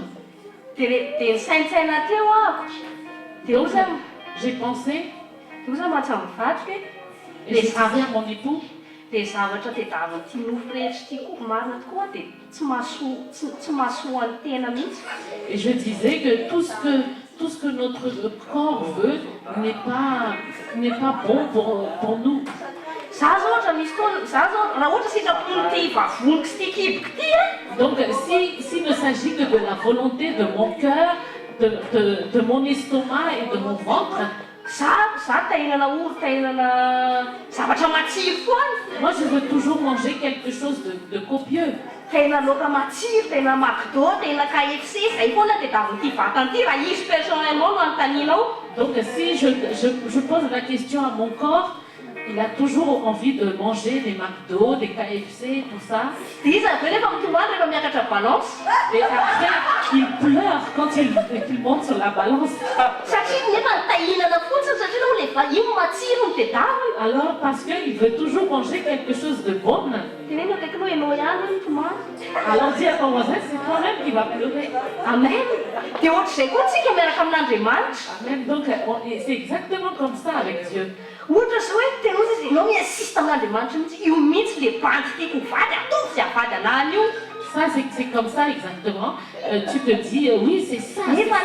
Dia nisaintsaina teo aho. Dia oza J'ai pensé, mahatsy mivadika et je disais à mon époux, dia zavatra tadiavin'ity nofo rehetra ity koa marina tokoa dia tsy mahasoa ny tena mihitsy. et je disais que tout ce que notre corps veut n'est pas bon pour nous. Za zao ohatra misy fotoana, za zao raha ohatra sitrapony ty vavoniko sy ty kiboko ty a. Donc s'il ne s'agit que de la volonté de mon cœur, de mon estomac et de mon ventre, za tahinana oro, tahinana zavatra matsiro foana. moi je veux toujours manger quelque chose de copieux. Tahinana laoka matsiro, tahinana McDo, tahinana KFC, zay foana dia davin'ity vatany raha izy personnellement no anontanianao. Donc si je pose la question à mon corps, il a toujours envie de manger des McDo, des KFC, tout ça. Dia izy avy eo rehefa mitomany rehefa miakatra balance. Et après, il pleure quand il monte sur la balance. Satria nefa tahinana fotsiny satria aloha ilay vahiny matsiro no tadiavina. Alors parce qu'il veut toujours manger quelque chose de bon. Dia hoe akaiky anao ianao ihany no tomany. Alors dis à ton voisin, c'est toi-même qui va pleurer. Amen. Dia ohatr'izay koa tsika miaraka amin'Andriamanitra. Amen. Donc c'est exactement comme ça avec Dieu. Ohatra zao hoe tena ozy izy ianao miassiste amin'Andriamanitra mihitsy, io mihitsy le bandy tiako vady atovy sy avady anany io. Ça, c'est comme ça exactement. Tu te dis, oui, c'est ça. Nefa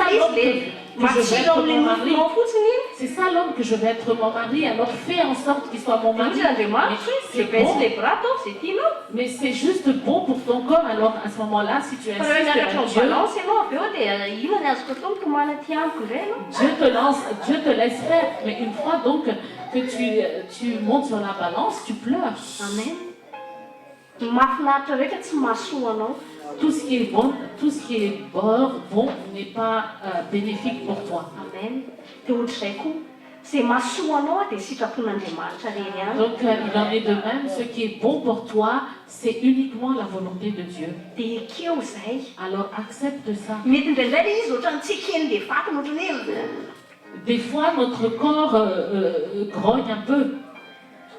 C'est ça ilay l'homme izy que je vais matsiro être amin'ilay mon mari. nofonao fotsiny iny. C'est ça l'homme que je vais être mon mari. Alors fais en sorte qu'il soit mon Dia mari. ozy Andriamanitra hoe C'est zay baisy bon. ilay bras ataovy zay tianao. Mais c'est juste bon pour ton corps. Alors à ce moment-là, si tu Fa rehefa insistes miakatra à ny Dieu, balance ianao avy eo dia inona ny azoko atao mitomany aty amiko indray ianao. Dieu te laisse faire. Mais une fois donc que tu montes sur la balance, tu pleures. Amen. Ny mahafinaritra rehetra tsy mahasoa anao. Tout ce qui est bon n'est pas bénéfique pour toi. Amen. Dia ohatr'izay koa zay mahasoa anao dia sitrapon'Andriamanitra reny ihany. Donc il en est de même, ce qui est bon pour toi, c'est uniquement la volonté de Dieu. Dia ekeo izay. Alors accepte ça. Mety indraindray ilay izy ohatrany tsy eken'ilay vatana ohatrany hoe Des fois, notre corps grogne un peu,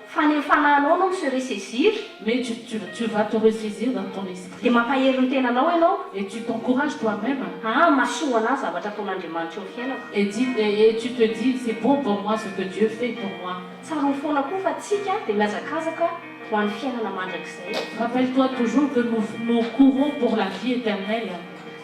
fa ny fanahinao anao se ressaisir mais tu vas te ressaisir dans ton dia esprit. mampahery ny tenanao ianao. Et tu t'encourages toi-même. Mahasoa anazy zavatra ataon'Andriamanitra eo amin'ny fiainako. Et tu te dis, c'est bon pour moi ce que Dieu fait pour moi. Tsara ho foana koa fa tsika dia miazakazaka ho an'ny fiainana mandrakizay. Rappelle-toi toujours que nous courons pour la vie éternelle.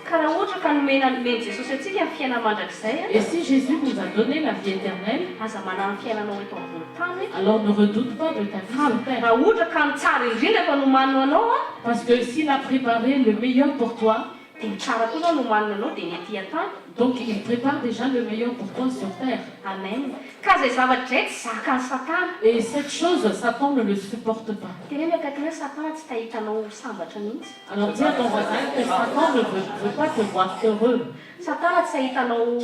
Ka raha ohatra ka nomeny Jesosy atsika ny fiainana mandrakizay Et si Jésus nous a donné la vie éternelle, aza manana ny fiainanao eto ambony tany. alors ne redoute pas de ta vie sur terre. Raha ohatra ka ny tsara indrindra efa nomanina anao Parce que s'il a préparé le meilleur pour toi, dia ny tsara koa zao nomanina anao dia ny aty an-tany. donc il prépare déjà le meilleur pour toi sur terre. Amen. Ka zay zavatra izay tsy zaka ny Satana. Et cette chose, Satan ne le supporte pas. Dia hoe miakatra hoe Satana tsy tahitanao sambatra mihitsy. Alors dis à ton voisin que Satan ne veut pas te voir heureux. Satana tsy tahitanao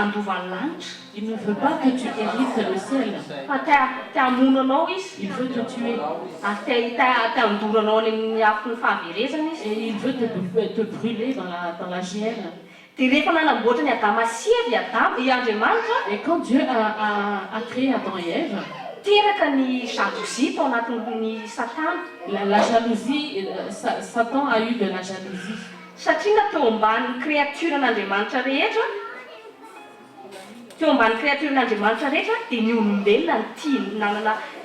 andovan'ny lanitra. Il ne veut pas que tu hérites le ciel. Fa te hamono anao izy. Il veut te tuer. Ary te handoro anao any amin'ny afon'ny fahaverezana izy. Et il veut te brûler dans la géhenne. Dia rehefa nanamboatra ny Adama sy Eva i Andriamanitra, Et quand Dieu a créé Adam et Ève, teraka ny jalousie tao anatin'ny Satana. la jalousie, Satan a eu de la jalousie. Satria na teo ambanin'ny créaturen'Andriamanitra rehetra, dia ny olombelona ny tia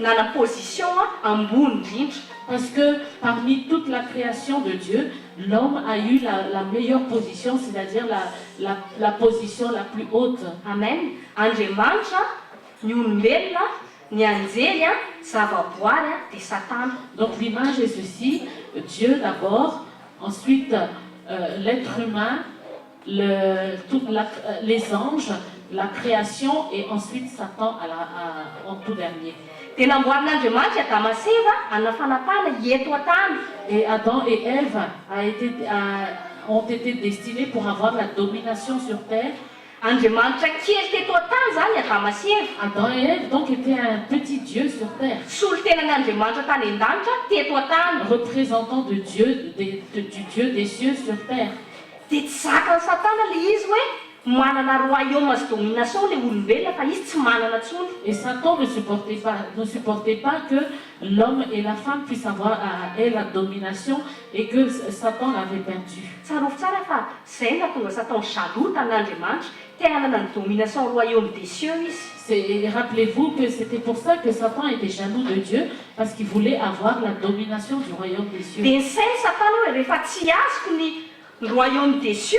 nana position ambony indrindra. Parce que parmi toute la création de Dieu, l'homme a eu la meilleure position, c'est-à-dire la position la plus haute. Amen. Andriamanitra, ny olombelona, ny anjely, zavaboary dia Satana. Donc l'image est ceci, Dieu d'abord, ensuite l'être humain, les anges, la création et ensuite Satan en tout dernier. Dia namboarin'Andriamanitra Adama sy Eva hanana fanapahana eto an-tany. Et Adam et Ève ont été destinés pour avoir la domination sur terre. Andriamanitra kely teto an-tany zany Adama sy Eva. Adam et Ève donc étaient un petit Dieu sur terre. Solon-tenan'Andriamanitra tany an-danitra teto an-tany. Représentant de Dieu, du Dieu des cieux sur terre. Dia tsy zakan'ny Satana ilay izy hoe manana royaume sy domination le olombelona fa izy tsy manana tsony. Et Satan ne supportait pas que l'homme et la femme puissent avoir la domination et que Satan l'avait perdu. Tsarovy tsara fa zay natonga Satan jaloux tamin'Andriamanitra te hanana ny domination royaume des cieux izy. Rappelez-vous que c'était pour ça que Satan était jaloux de Dieu, parce qu'il voulait avoir la domination du royaume des cieux. Dia nisainy Satan hoe rehefa tsy azoko ny royaume des cieux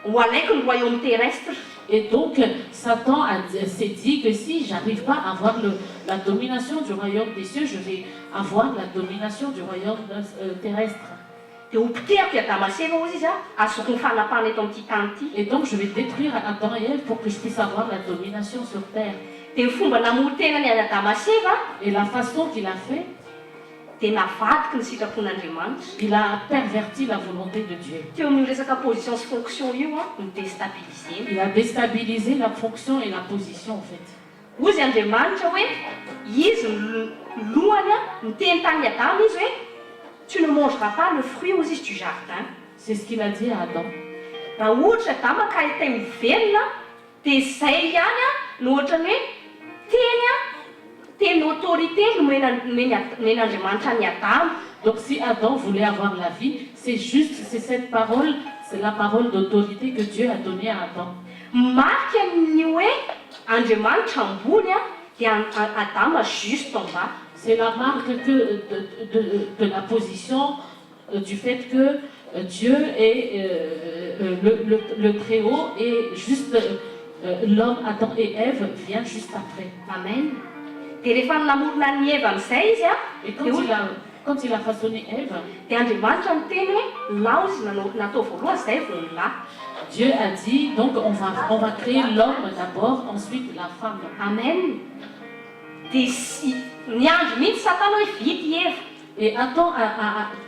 ho alaiko ny royaume terrestre. Et donc Satan s'est dit que si j'arrive pas à avoir la domination du royaume des cieux, je vais avoir la domination du royaume terrestre. Dia hopitehako i Adama sy Eva ozy izy azoko ny fanapahana eto amin'ity tany ity. Et donc je vais détruire Adam et Ève pour que je puisse avoir la domination sur terre. Dia ny fomba namorontenany any Adama sy Eva Et la façon qu'il a fait, dia navadiky ny sitrapon'Andriamanitra. il a perverti la volonté de Dieu. Teo amin'ny resaka position sy fonction io ny déstabiliser. Il a déstabilisé la fonction et la position en fait. Ozy Andriamanitra hoe izy lohany niteny tamin'ny Adama izy hoe tu ne mangeras pas le fruit aux izy du jardin. C'est ce qu'il a dit à Adam. Raha ohatra Adama ka te ho velona dia izay ihany no ohatrany hoe teny autorité no men'Andriamanitra ny Adama. Donc si Adam voulait avoir la vie, c'est cette parole, c'est la parole d'autorité que Dieu a donnée à Adam. Marque amin'ny hoe Andriamanitra ambony dia Adama juste en bas. C'est la marque de la position du fait que Dieu est le Très-Haut et juste l'homme, Adam et Ève, vient juste après. Amen. Dia rehefa namorona ny Eva amin'izay izy Et quand il a façonné Ève, dia Andriamanitra niteny hoe lao izy natao voalohany izay vao ny lahy. Dieu a dit, donc on va créer l'homme d'abord, ensuite la femme. Amen. Dia niandry mihitsy Satan hoe vity Eva. Et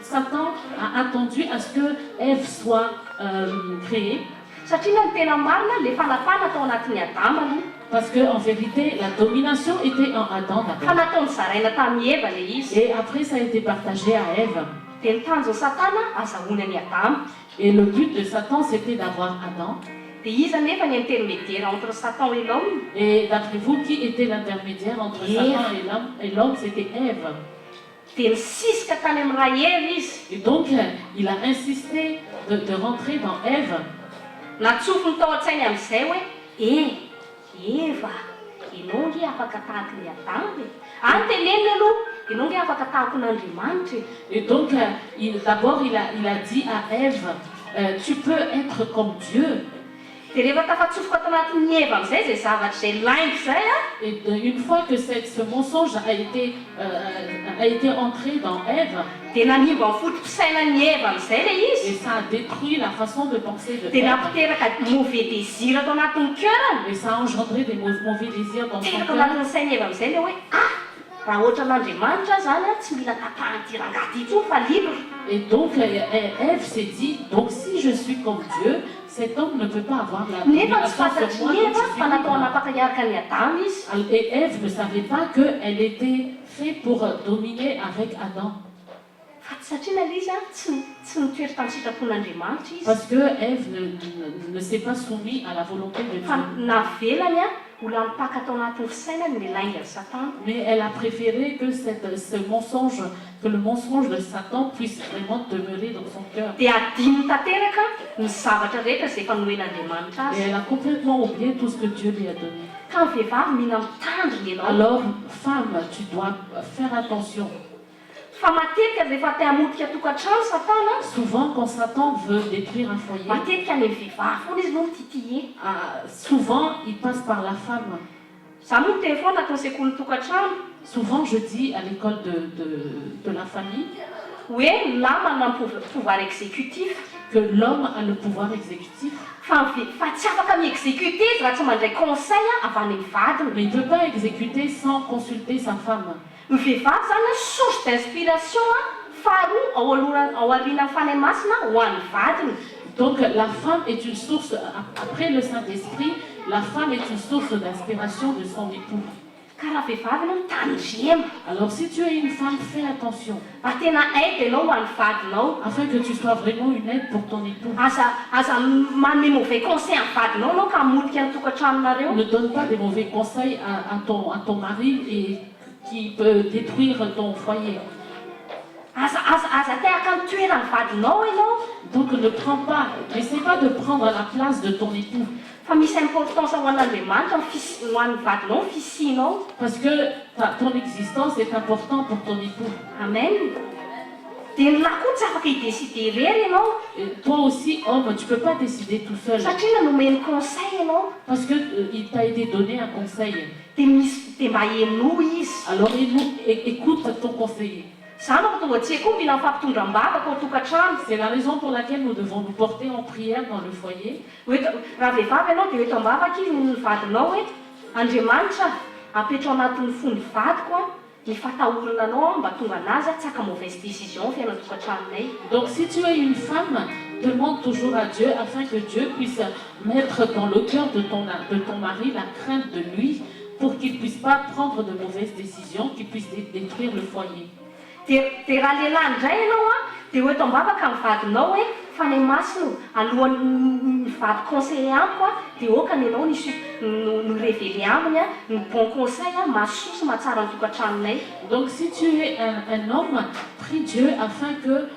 Satan a attendu à ce que Ève soit créée. Satria na ny tena marina le fanapahana tao anatin'ny Adama aloha. Parce qu'en vérité, la domination était en Adam Fa d'abord. nataony zaraina tamin'ny Eva le izy. Et après, ça a été partagé à Ève. Dia ny tanjon'ny Satana azahoany any Adama. Et le but de Satan, c'était d'avoir Adam. Dia iza nefa ny intermédiaire entre Satan et l'homme? Et d'après vous, qui était l'intermédiaire entre Satan et l'homme? C'était Ève. Dia nisisika tany amin'ny ray Eva izy. Et donc, il a insisté de rentrer dans Ève. Natsofony tao an-tsainy amin'izay hoe Eva, ianao nge afaka tahaka ny Adama e. Any teneniny aloha, ianao nge afaka tahaka n'Andriamanitra. Et donc, d'abord, il a dit à Ève, tu peux être comme Dieu. Dia rehefa tafatsofoka tao anatin'ny Eva amin'izay izay zavatra izay laingo izay Et une fois que ce mensonge a été entré dans Ève, dia nanimba ny foto-pisainan'ny Eva amin'izay le et izy. ça a détruit la façon de penser de Dia Ève, nampiteraka mauvais désir tao anatin'ny cœurany. et ça a engendré des mauvais désirs dans son Teraka cœur. anatin'ny sainy Eva amin'izay le hoe raha ohatra n'Andriamanitra zany tsy mila tapahany rangaty intsony fa libre. Et donc, Ève s'est dit, donc si je suis comme Dieu, cet homme ne peut pas avoir la Nefa tsy domination sur moi. fantatry Donc Eva je suis fa natao libre. hanapaka hiaraka ny Adama izy. Et Ève ne savait pas qu'elle était faite pour dominer avec Adam. Fa satria nale izy tsy nitoery tany sitrapon'Andriamanitra izy. Parce que Ève ne s'est pas soumise à la volonté de Fa Dieu. navelany olona mipaka tao anatin'ny fisainany ny laingany Satan. Mais elle a préféré que le mensonge de Satan puisse vraiment demeurer dans son cœur. Dia adiny tanteraka ny zavatra rehetra izay efa nomen'Andriamanitra Et azy. elle a complètement oublié tout ce que Dieu lui a donné. Ka ny vehivavy mila mitandriny ianao. Alors, femme, tu dois faire attention. Fa matetika rehefa te hamotika tokantrano Satana, Souvent, quand Satan veut détruire un foyer, matetika ny vehivavy foana izy no mititihe. souvent, il passe par la femme. Za moa miteny foana ataon'ny sekoly tokantrano Souvent, je dis à l'école de la famille hoe l'homme a un pouvoir exécutif. que l'homme a le pouvoir exécutif, Fa tsy afaka miexécuter izy raha tsy mandray conseil avy any amin'ny vadiny. mais il ne peut pas exécuter sans consulter sa femme. Ny vehivavy zany source d'inspiration faharoa ao aorian'ny fanahy masina ho an'ny vadiny. Donc la femme est une source, après le Saint-Esprit, la femme est une source d'inspiration de son époux. Alors si tu es une femme, fais attention. Afin que tu sois vraiment une aide pour ton époux. Ne donne pas des mauvais conseils à ton mari et qui peut détruire ton foyer. Donc ne prends pas, n'essaie pas de prendre la place de ton époux. Parce que ton existence est importante pour ton époux. Amen. Et toi aussi, homme, tu ne peux pas décider tout seul. Parce qu'il t'a été donné un conseil. Alors écoute ton conseiller. C'est la raison pour laquelle nous devons nous porter en prière dans le foyer. Donc si tu es une femme, demande toujours à Dieu afin que Dieu puisse mettre dans le cœur de ton mari la crainte de lui pour qu'il ne puisse pas prendre de mauvaises décisions, qu'il puisse détruire le foyer. Donc si tu es un homme, prie Dieu afin que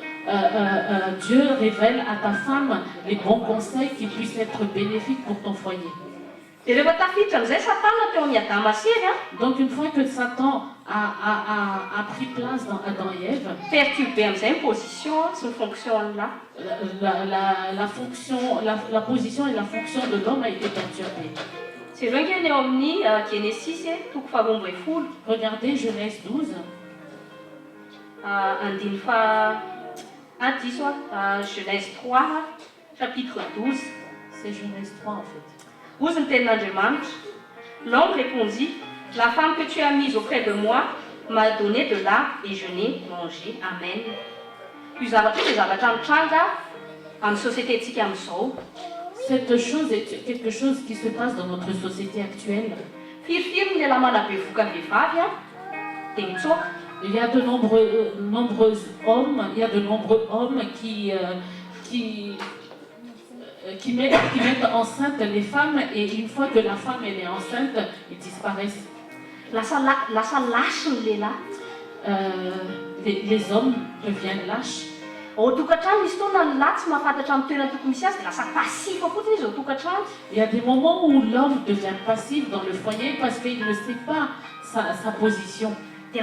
Dieu révèle à ta femme les bons conseils qui puissent être bénéfiques pour ton foyer. Donc une fois que Satan a pris place dans Adam et Ève, la position et la fonction de l'homme a été perturbée. Regardez Genèse 12. Genèse 3, chapitre 12. C'est Genèse 3 en fait. L'homme répondit, la femme que tu as mise auprès de moi m'a donné de là et je n'ai mangé. Amen. Cette chose est quelque chose qui se passe dans notre société actuelle. Il y a de nombreux hommes qui mettent enceinte les femmes et une fois que la femme elle est enceinte, ils disparaissent. Les hommes deviennent lâches. Il y a des moments où l'homme devient passif dans le foyer parce qu'il ne sait pas sa position. Et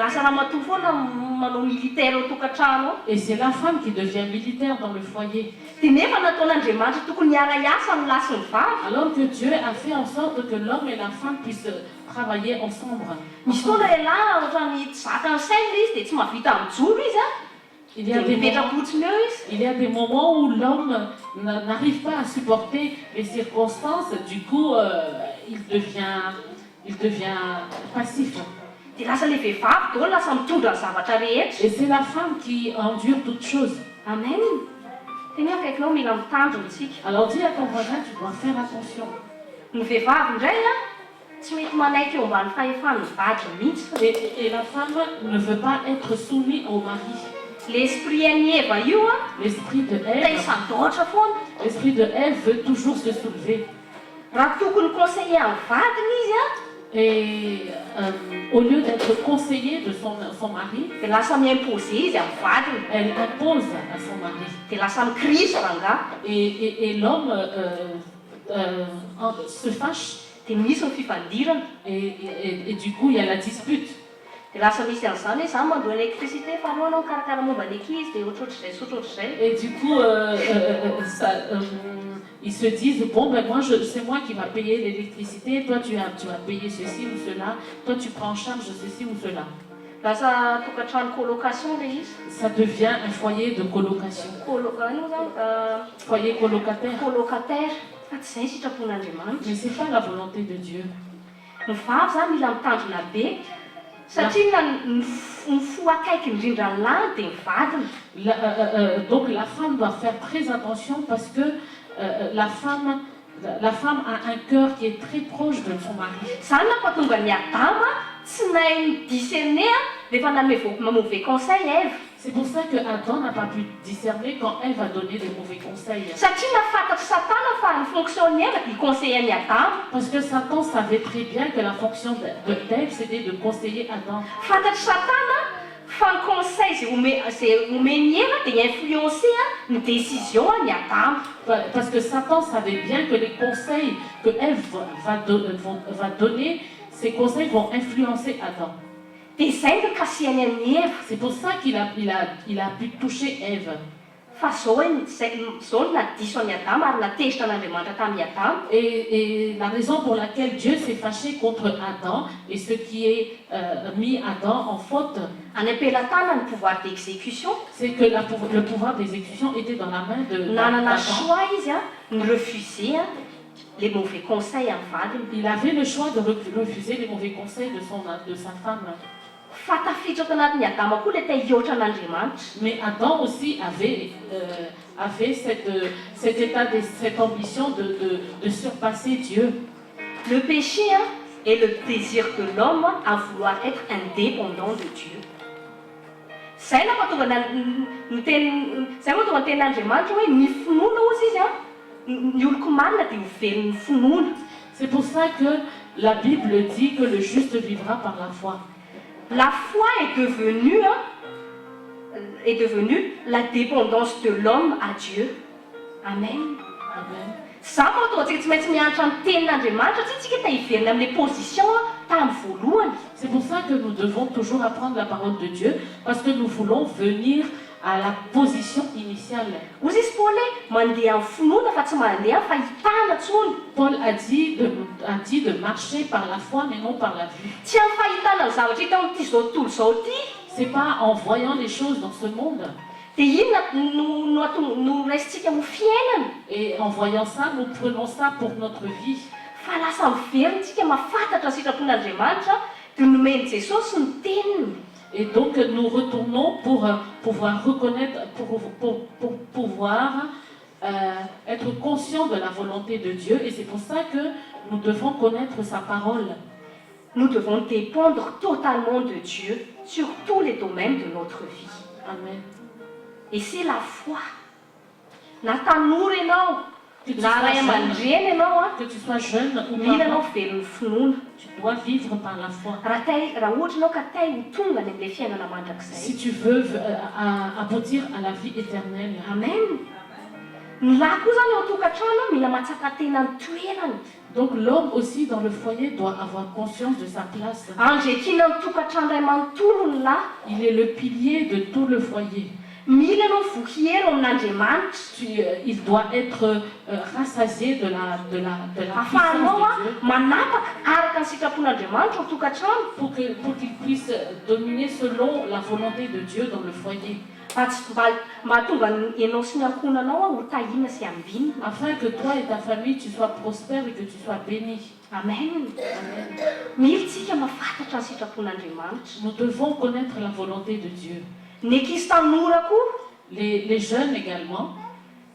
c'est la femme qui devient militaire dans le foyer. Alors que Dieu a fait en sorte que l'homme et la femme puissent travailler ensemble. Il y a des moments où l'homme n'arrive pas à supporter les circonstances, du coup il devient passif. Et c'est la femme qui endure toutes choses. Amen. Alors dis à ton voisin, tu dois faire attention. Et la femme ne veut pas être soumise au mari. L'esprit de Ève veut toujours se soulever. Et au lieu d'être conseillée de son mari, elle impose à son mari. Et l'homme se fâche. Et du coup, il y a la dispute. Et du coup, ils se disent, bon, ben moi, c'est moi qui va payer l'électricité, toi tu vas payer ceci ou cela, toi tu prends en charge ceci ou cela. Ça devient un foyer de colocation. Foyer colocataire. Mais ce n'est pas la volonté de Dieu. Donc la femme doit faire très attention parce que la femme a un cœur qui est très proche de son mari. tsy nahay discerner rehefa mauvais conseil Ève. C'est pour ça que Adam n'a pas pu discerner quand Ève a donné des mauvais conseils. Satria nafantatry Satana fa ny fonctionnaire conseiller Adam. Parce que Satan savait très bien que la fonction d'Ève, c'était de conseiller Adam. Fantatry Satana fa ny conseil zay omeny Ève dia influencer ny décision ny Adam. Parce que Satan savait bien que les conseils que Ève va donner, ces conseils vont influencer Adam. Dia izay no kasiany an'i Ève. C'est pour ça qu'il a pu toucher Ève. Fa zao no nadiso an'i Adam ary natezitra an'Andriamanitra tamin'ny Adam. Et la raison pour laquelle Dieu s'est fâché contre Adam et ce qui est mis Adam en faute, Any am-pelatana ny pouvoir d'exécution. c'est que le pouvoir d'exécution était dans la main de Nanana d'Adam. choix izy ny refuser les mauvais conseils amin'ny vadiny. Il avait le choix de refuser les mauvais conseils de sa femme. Fa tafiditra tao anatin'ny Adama koa ilay te hihoatra an'Andriamanitra. Mais Adam aussi avait cette ambition de surpasser Dieu. Le péché est le désir de l'homme à vouloir être indépendant de Dieu. Zay no mahatonga ny tenin'Andriamanitra hoe ny finoana ozy izy ny oloko marina dia ho velon'ny finoana. C'est pour ça que la Bible dit que le juste vivra par la foi. La foi est devenue la dépendance de l'homme à Dieu. Amen. Amen. Za moa toa tsy maintsy mianatra ny tenin'Andriamanitra satria tsika te hiverina amin'ilay position tamin'ny voalohany. C'est pour ça que nous devons toujours apprendre la parole de Dieu, parce que nous voulons venir à la position initiale. Ozy izy Paul mandeha amin'ny finoana fa tsy mandeha amin'ny fahitana intsony. Paul a dit de marcher par la foi mais non par la vue. Tsy amin'ny fahitana ny zavatra hita amin'ity zao tontolo zao ity. C'est pas en voyant les choses dans ce monde. Dia inona no raisitsika ho fiainana. Et en voyant ça, nous prenons ça pour notre vie. Fa lasa miverintsika mahafantatra sitrapon'Andriamanitra dia nomeny Jesosy ny teniny. Et donc nous retournons pour pouvoir reconnaître, pour pouvoir être conscients de la volonté de Dieu. Et c'est pour ça que nous devons connaître sa parole. Nous devons dépendre totalement de Dieu sur tous les domaines de notre vie. Amen. Et c'est la foi. Na tanora ianao, Que tu na sois ray aman-dreny ianao, Que tu sois jeune ou mila anao pas, velon'ny finoana. tu dois vivre par la foi. Raha ohatra ianao ka te ho tonga ny amin'ilay fiainana mandrakizay. Si tu veux aboutir à la vie éternelle. Amen. Ny lahy koa zany ao an-tokantrano mila matsaka tena ny toerany. Donc l'homme aussi dans le foyer doit avoir conscience de sa place. Andrekina ny tokantrano ray manontolo ny lahy. Il est le pilier de tout le foyer. Mila anao vohero amin'Andriamanitra. Il doit être rassasié de la ahafahanao puissance de Dieu manapaka araka ny sitrapon'Andriamanitra ao tokantrano. pour qu'il puisse dominer selon la volonté de Dieu dans le foyer. Mba tonga ianao sy ny ankonanao ho tahina sy ambinina. Afin que toi et ta famille, tu sois prospère et que tu sois béni. Amen. Amen. Mila tsika mahafantatra ny sitrapon'Andriamanitra. Nous devons connaître la volonté de Dieu. Ny ankizy tanora koa, Les jeunes également.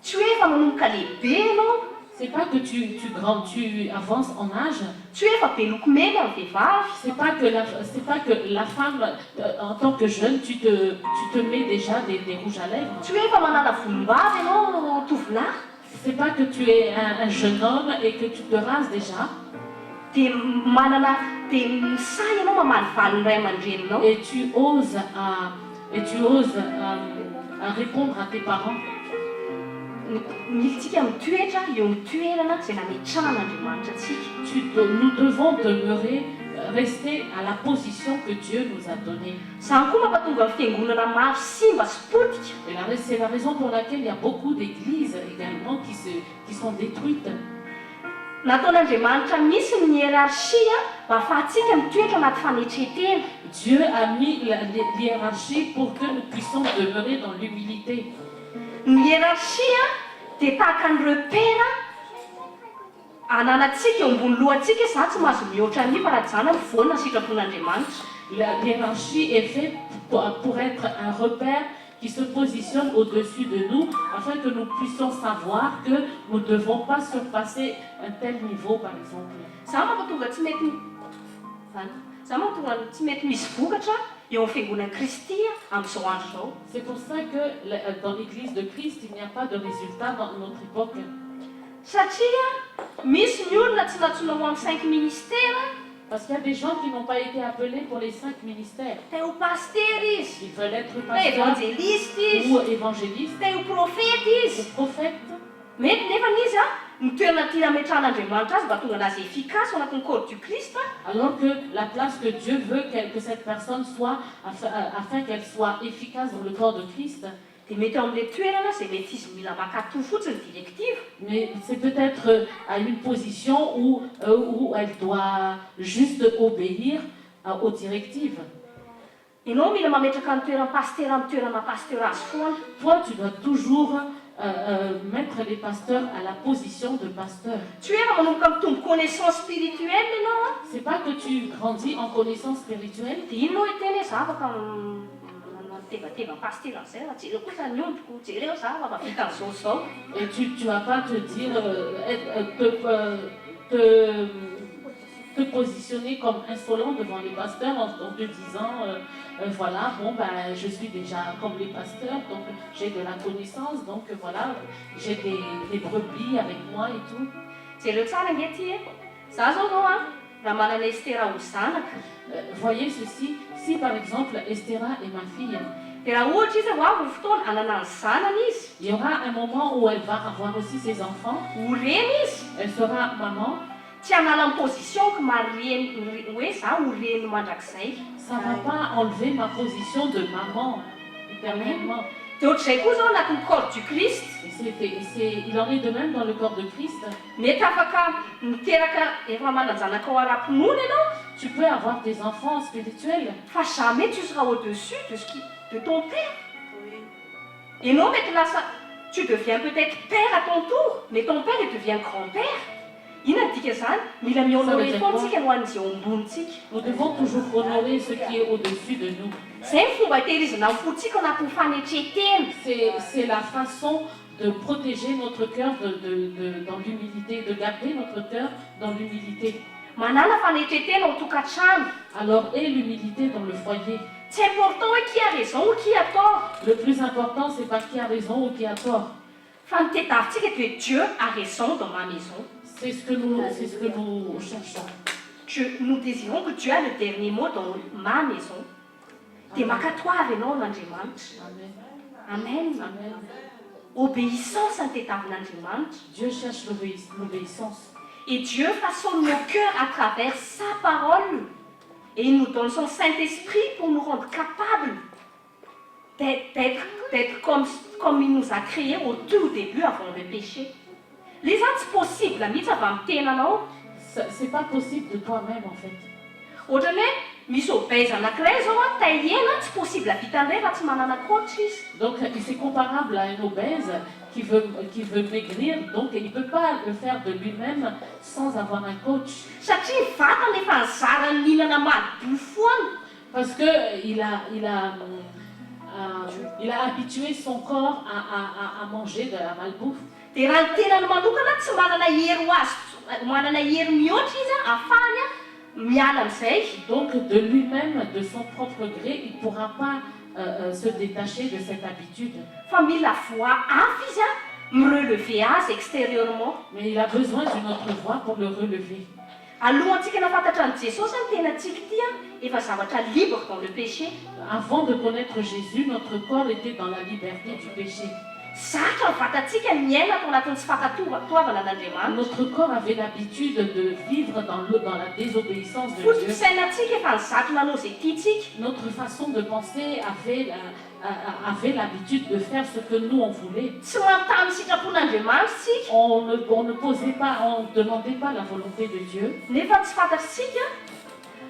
tsy hoe efa manomboka lehibe ianao, C'est pas que tu avances en âge. tsy hoe efa be lokomena ny vehivavy. C'est pas que la femme, en tant que jeune, tu te mets déjà des rouges à lèvres. Tsy hoe efa manana volombava ianao tovolahy. C'est pas que tu es un jeune homme et que tu te rases déjà. Dia misahy ianao mamaly valiny ray aman-dreninao. Et tu oses répondre à tes parents. Mila tsika mitoetra eo amin'ny toerana izay nametrahan'Andriamanitra atsika. Nous devons demeurer, rester à la position que Dieu nous a donnée. Izany koa mampatonga ny fiangonana maro simba sy potika. Et c'est la raison pour laquelle il y a beaucoup d'églises également qui sont détruites. Nataon'Andriamanitra misy ny hiérarchie mba ahafahantsika mitoetra anaty fanetretena. Dieu a mis l'hiérarchie pour que nous puissions demeurer dans l'humilité. Ny hiérarchie dia tahaka ny repère ananantsika eo ambony lohantsika za tsy mahazo mihoatra an'io fa raha zany mivoana ny sitrapon'Andriamanitra. La hiérarchie est faite pour être un repère qui se positionne au-dessus de nous, afin que nous puissions savoir que nous ne devons pas surpasser un tel niveau, par exemple. Za mampatonga tsy mety za mahatonga tsy mety misy vokatra eo amin'ny fiangonana kristy amin'izao andro zao. C'est pour ça que dans l'église de Christ, il n'y a pas de résultat dans notre époque. Satria misy ny olona tsy natsoina ho amin'ny 5 ministères. Parce qu'il y a des gens qui n'ont pas été appelés pour les 5 ministères. Te ho pastery izy, Ils veulent être te pasteurs évangéliste izy, ou évangélistes te ho profety ou izy. prophètes. Mety nefa izy ny toerana tia ametran'Andriamanitra azy mba tonga anazy efficace ao anatin'ny corps du Christ. Alors que la place que Dieu veut que cette personne soit, afin qu'elle soit efficace dans le corps de Christ, Dia mety ao amin'ilay toerana izay mety izy mila makato fotsiny directive. mais c'est peut-être à une position où elle doit juste obéir aux directives. Ianao mila mametraka ny toerana pasteur amin'ny toerana pasteur azy foana. Toi, tu dois toujours mettre les pasteurs à la position de pasteur. Tsy hoe raha manomboka mitombo connaissance spirituelle ianao C'est pas que tu grandis en connaissance spirituelle. dia inonao hiteny hoe za afaka tevateva pasteur an'izay raha jereo kosa ny ondriko jereo za afaka vita an'izao zao. Et tu vas pas te dire, te positionner comme insolent devant les pasteurs en te disant, voilà, bon, ben, je suis déjà comme les pasteurs, donc j'ai de la connaissance, donc voilà, j'ai des brebis avec moi et tout. Jereo tsara angety e, za zao zao raha manana Estera ho zanaka. Voyez ceci, si par exemple Estera est ma fille, Dia raha ohatra izy ho avy ny fotoana hanana ny zanany izy, il y aura un moment où elle va avoir aussi ses enfants, ho reny izy, elle sera maman, tsy hanala ny position ko mareny hoe za ho reny mandrakizay. ça ne va pas enlever ma position de maman éternellement. Dia ohatr'izay koa zao anatin'ny corps du Christ, Il en est de même dans le corps de Christ. mety afaka miteraka efa mananjanaka ao ara-pinoana ianao, Tu peux avoir des enfants spirituels, fa jamais tu seras au-dessus de ton père. Ianao mety lasa, tu deviens peut-être père à ton tour, mais ton père il devient grand-père. Inona dika zany? Mila mihonorer foantsika ho an'izay eo ambonitsika. nous devons toujours honorer ce qui est au-dessus de nous. Zay ny fomba hitehirizana ny fotsika ao anatin'ny fanetretena. C'est la façon de protéger notre cœur dans l'humilité, de garder notre cœur dans l'humilité. Manana fanetretena ao tokantrano. Alors, et l'humilité dans le foyer. Tsy important hoe qui a raison ou qui a tort. Le plus important, c'est pas qui a raison ou qui a tort. Fa ny tadiavintsika dia Dieu a raison dans ma maison. C'est ce que nous cherchons. Nous désirons que Dieu a le dernier mot dans ma maison. Dia makatoavy ianao n'Andriamanitra. Amen. Amen. Amen. Obéissance ny tadiavin'Andriamanitra. Dieu cherche l'obéissance. Et Dieu façonne nos cœurs à travers sa parole. Et il nous donne son Saint-Esprit pour nous rendre capables d'être comme il nous a créés au tout début avant le péché. Les autres possibles, la mise avant le tenanao. C'est pas possible de toi-même en fait. Ohatrany hoe misy obèze anankiray zao a tahena tsy possible havita indray raha tsy manana coach izy. Donc c'est comparable à un obèse qui veut maigrir, donc il ne peut pas le faire de lui-même sans avoir un coach. Satria ny vatany efa nizara ny mihinana malobo foana. Parce qu'il a habitué son corps à manger de la malbouffe. Dia raha ny tenany manokana tsy manana hery ho azy, manana hery mihoatra izy a ahafahany a miala amin'izay. Donc de lui-même, de son propre gré, il ne pourra pas se détacher de cette habitude. Fa mila voix hafa izy a mirelever azy extérieurement. Mais il a besoin d'une autre voix pour le relever. Alohantsika nafantatra ny Jesosy ny tenantsika ity a efa zavatra libre dans le péché. Avant de connaître Jésus, notre corps était dans la liberté du péché. Zatra ny vatantsika miaina atao anatin'ny tsy fankatoavana an'Andriamanitra. Notre corps avait l'habitude de vivre dans la désobéissance de Fotsy Dieu. fisainantsika efa nizato nanao zay tiantsika. Notre façon de penser avait l'habitude de faire ce que nous on voulait. Tsy manontany sitrapon'Andriamanitra tsika. On ne posait pas, on ne demandait pas la volonté de Dieu. Nefa tsy fantatsika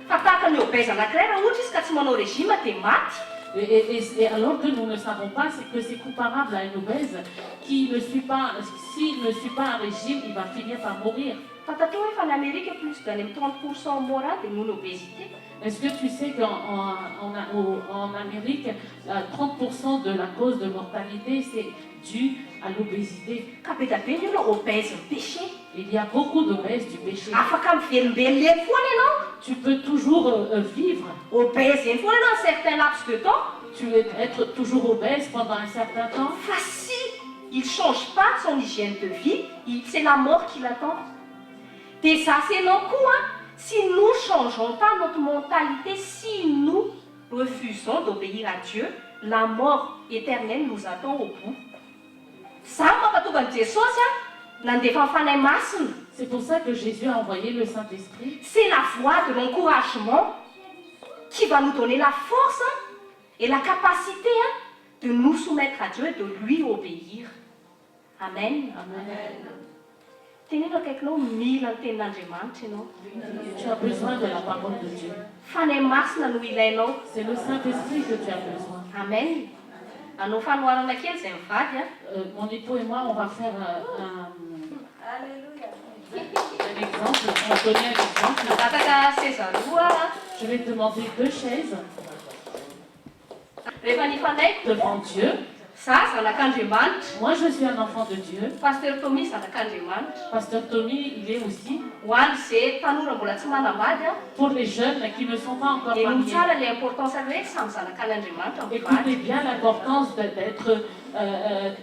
fa tahaka ny obèze anankiray raha ohatra izy ka tsy manao régime dia maty. Et alors que nous ne savons pas, c'est que c'est comparable à un obèse qui ne suit pas, s'il ne suit pas un régime, il va finir par mourir. Fantatrao hoe fa ny Amerika plus d'any 30% mora dia noho l'obésité. Est-ce que tu sais qu'en Amérique, 30% de la cause de mortalité, c'est dû à l'obésité? Ka be dia be ny olona obèse ny péché. Il y a beaucoup d'obèses du péché. Afaka mivelombelona eny foana ianao. Tu peux toujours vivre. Obèse eny foana ianao un certain laps de temps. Tu veux être toujours obèse pendant un certain temps. Fa si il ne change pas son hygiène de vie, c'est la mort qui l'attend. Et ça, c'est nos coups. Si nous ne changeons pas notre mentalité, si nous refusons d'obéir à Dieu, la mort éternelle nous attend au bout. Ça, c'est pour ça que Jésus a envoyé le Saint-Esprit. C'est la foi de l'encouragement qui va nous donner la force et la capacité de nous soumettre à Dieu et de lui obéir. Amen. Amen. Tu as besoin de la parole de Dieu. C'est le Saint-Esprit que tu as besoin. Amen. Mon époux et moi, on va faire un exemple. On va donner un exemple. Je vais te demander 2 chaises devant Dieu. Moi, je suis un enfant de Dieu. Pasteur Tommy, il est aussi. Pour les jeunes qui ne sont pas encore mariés. Écoutez bien l'importance d'être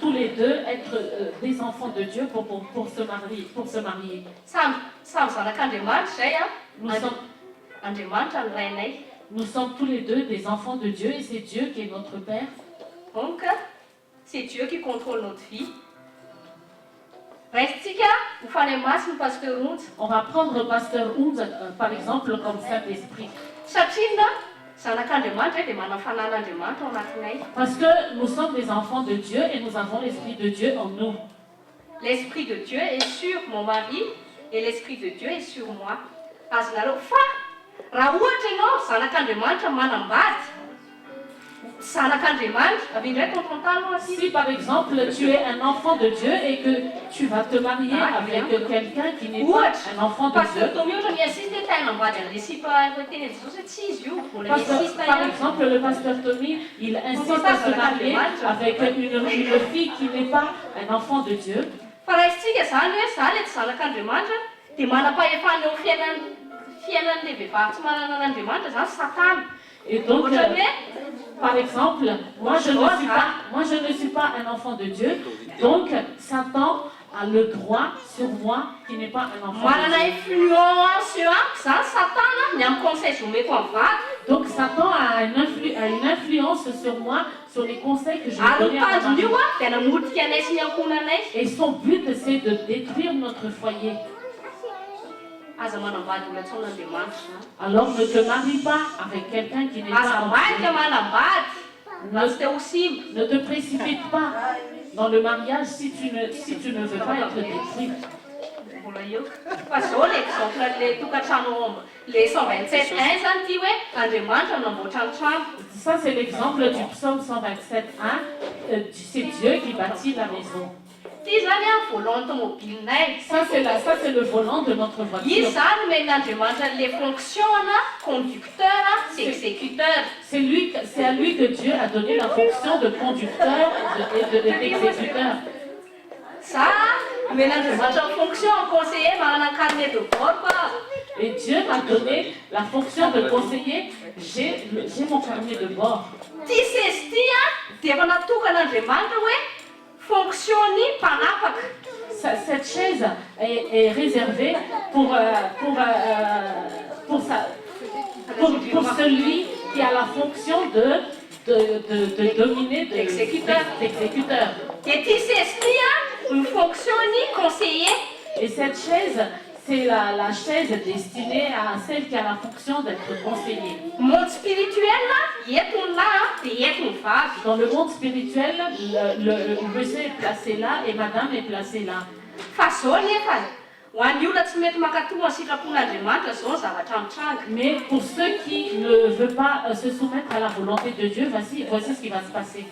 tous les deux, être des enfants de Dieu pour se marier. Nous sommes tous les deux des enfants de Dieu et c'est Dieu qui est notre Père. Donc, c'est Dieu qui contrôle notre vie. On va prendre Pasteur Hunz, par exemple, comme Saint-Esprit. Parce que nous sommes des enfants de Dieu et nous avons l'Esprit de Dieu en nous. L'Esprit de Dieu est sur mon mari et l'Esprit de Dieu est sur moi. Si par exemple tu es un enfant de Dieu et que tu vas te marier avec quelqu'un qui n'est pas un enfant de Dieu. Par exemple, le pasteur Tommy, il insiste à se marier avec une fille qui n'est pas un enfant de Dieu. Et donc, par exemple, moi je ne suis pas un enfant de Dieu, donc Satan a le droit sur moi qui n'est pas un enfant de Dieu. Donc Satan a une influence sur moi, sur les conseils que je vais donner à mon mari. Et son but c'est de détruire notre foyer. Alors ne te marie pas avec quelqu'un qui n'est pas en Dieu. Ne te précipite pas dans le mariage si tu ne veux pas être détruit. Ça c'est l'exemple du psaume 127.1. C'est Dieu qui bâtit la maison. Ça c'est le volant de notre voiture. Les fonctions conducteur, exécuteur. C'est à lui que Dieu a donné la fonction de conducteur et d'exécuteur. Ça, fonction conseiller de bord. Et Dieu m'a donné la fonction de conseiller. J'ai mon carnet de bord. Cette chaise est réservée pour celui qui a la fonction de dominer, d'exécuteur. Et cette chaise, c'est la chaise destinée à celle qui a la fonction d'être conseillée. Monde spirituel, dans le monde spirituel, le monsieur est placé là et madame est placée là. Mais pour ceux qui ne veulent pas se soumettre à la volonté de Dieu, voici ce qui va se passer.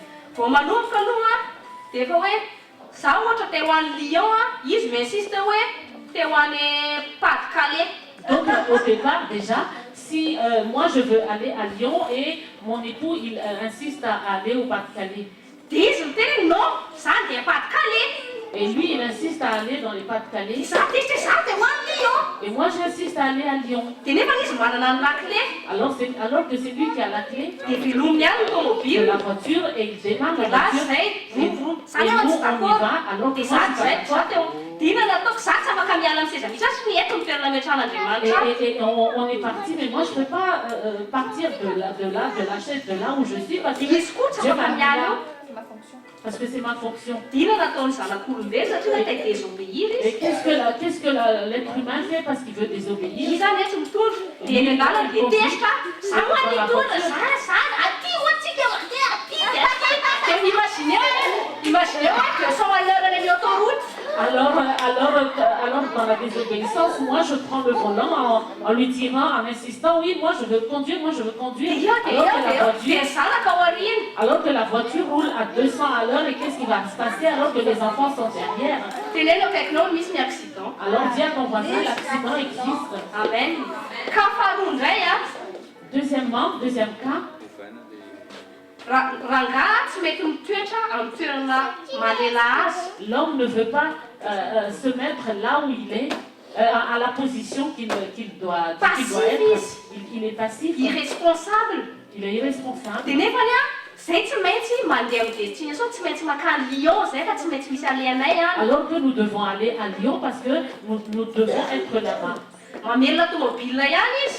Donc au départ déjà, si moi je veux aller à Lyon et mon époux il insiste à aller au Pas-de-Calais. Et lui il insiste à aller dans les Pas-de-Calais. Et moi j'insiste à aller à Lyon. Alors que c'est lui qui a la clé de la voiture et il démarre la voiture. Et nous on y va alors que moi je suis pas d'accord. Et on est parti, mais moi je ne peux pas partir de la chaise de là où je suis parce que Dieu m'a mis là. Parce que c'est ma fonction. Et qu'est-ce que l'être humain fait parce qu'il veut désobéir? Alors dans la désobéissance, moi je prends le volant en lui tirant, en insistant, oui, moi je veux conduire. Alors que la voiture roule à 200 à l'heure et qu'est-ce qui va se passer alors que les enfants sont derrière? Alors dis à ton voisin, l'accident existe. Amen. Deuxième cas. L'homme ne veut pas se mettre là où il est, à la position qu'il doit être. Il est passif. Irresponsable. Il est irresponsable. Alors que nous devons aller à Lyon parce que nous devons être là-bas.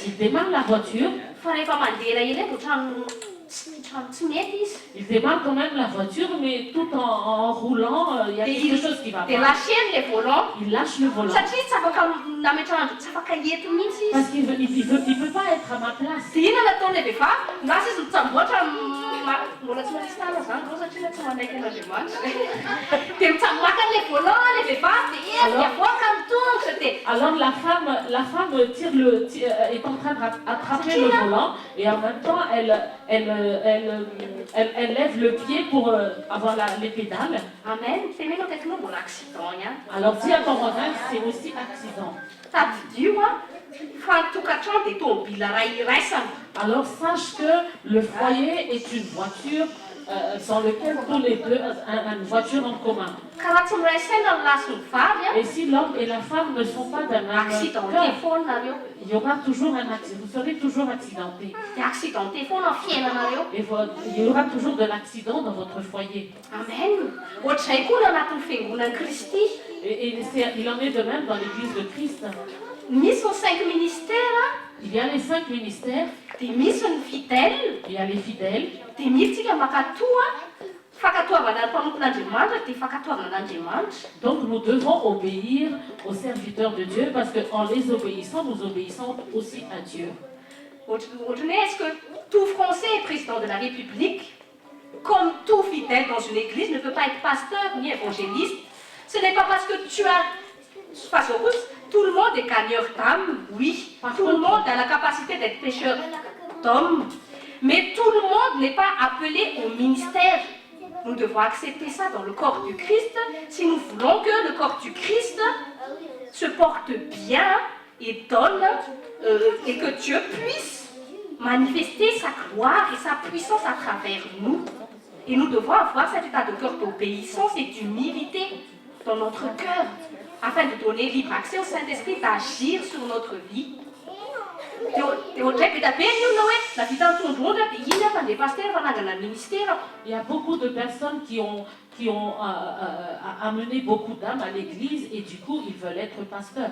Il démarre la voiture. Il démarre quand même la voiture, mais tout en roulant, il y a quelque chose qui va pas. Il lâche le volant. Parce qu'il ne peut pas être à ma place. Alors la femme est en train d'attraper le volant et en même temps elle lève le pied pour avoir les pédales. Amen. Alors dis à ton voisin, c'est aussi accident. Alors sache que le foyer est une voiture dans laquelle tous les deux, une voiture en commun. Et si l'homme et la femme ne sont pas d'un même cœur, il y aura toujours un accident. Vous serez toujours accidenté. Et il y aura toujours de l'accident dans votre foyer. Amen. Et il en est de même dans l'église de Christ. Il y a les 5 ministères. Il y a les fidèles. Donc nous devons obéir aux serviteurs de Dieu parce qu'en les obéissant, nous obéissons aussi à Dieu. Est-ce que tout Français est président de la République, comme tout fidèle dans une église, ne peut pas être pasteur ni évangéliste? Ce n'est pas parce que tu as... Face au pouce, tout le monde est gagneur d'âme, oui. Tout le monde a la capacité d'être pêcheur d'hommes. Mais tout le monde n'est pas appelé au ministère. Nous devons accepter ça dans le corps du Christ si nous voulons que le corps du Christ se porte bien et donne et que Dieu puisse manifester sa gloire et sa puissance à travers nous. Et nous devons avoir cet état de cœur d'obéissance et d'humilité dans notre cœur afin de donner libre accès au Saint-Esprit d'agir sur notre vie. Il y a beaucoup de personnes qui ont amené beaucoup d'âmes à l'église et du coup ils veulent être pasteurs.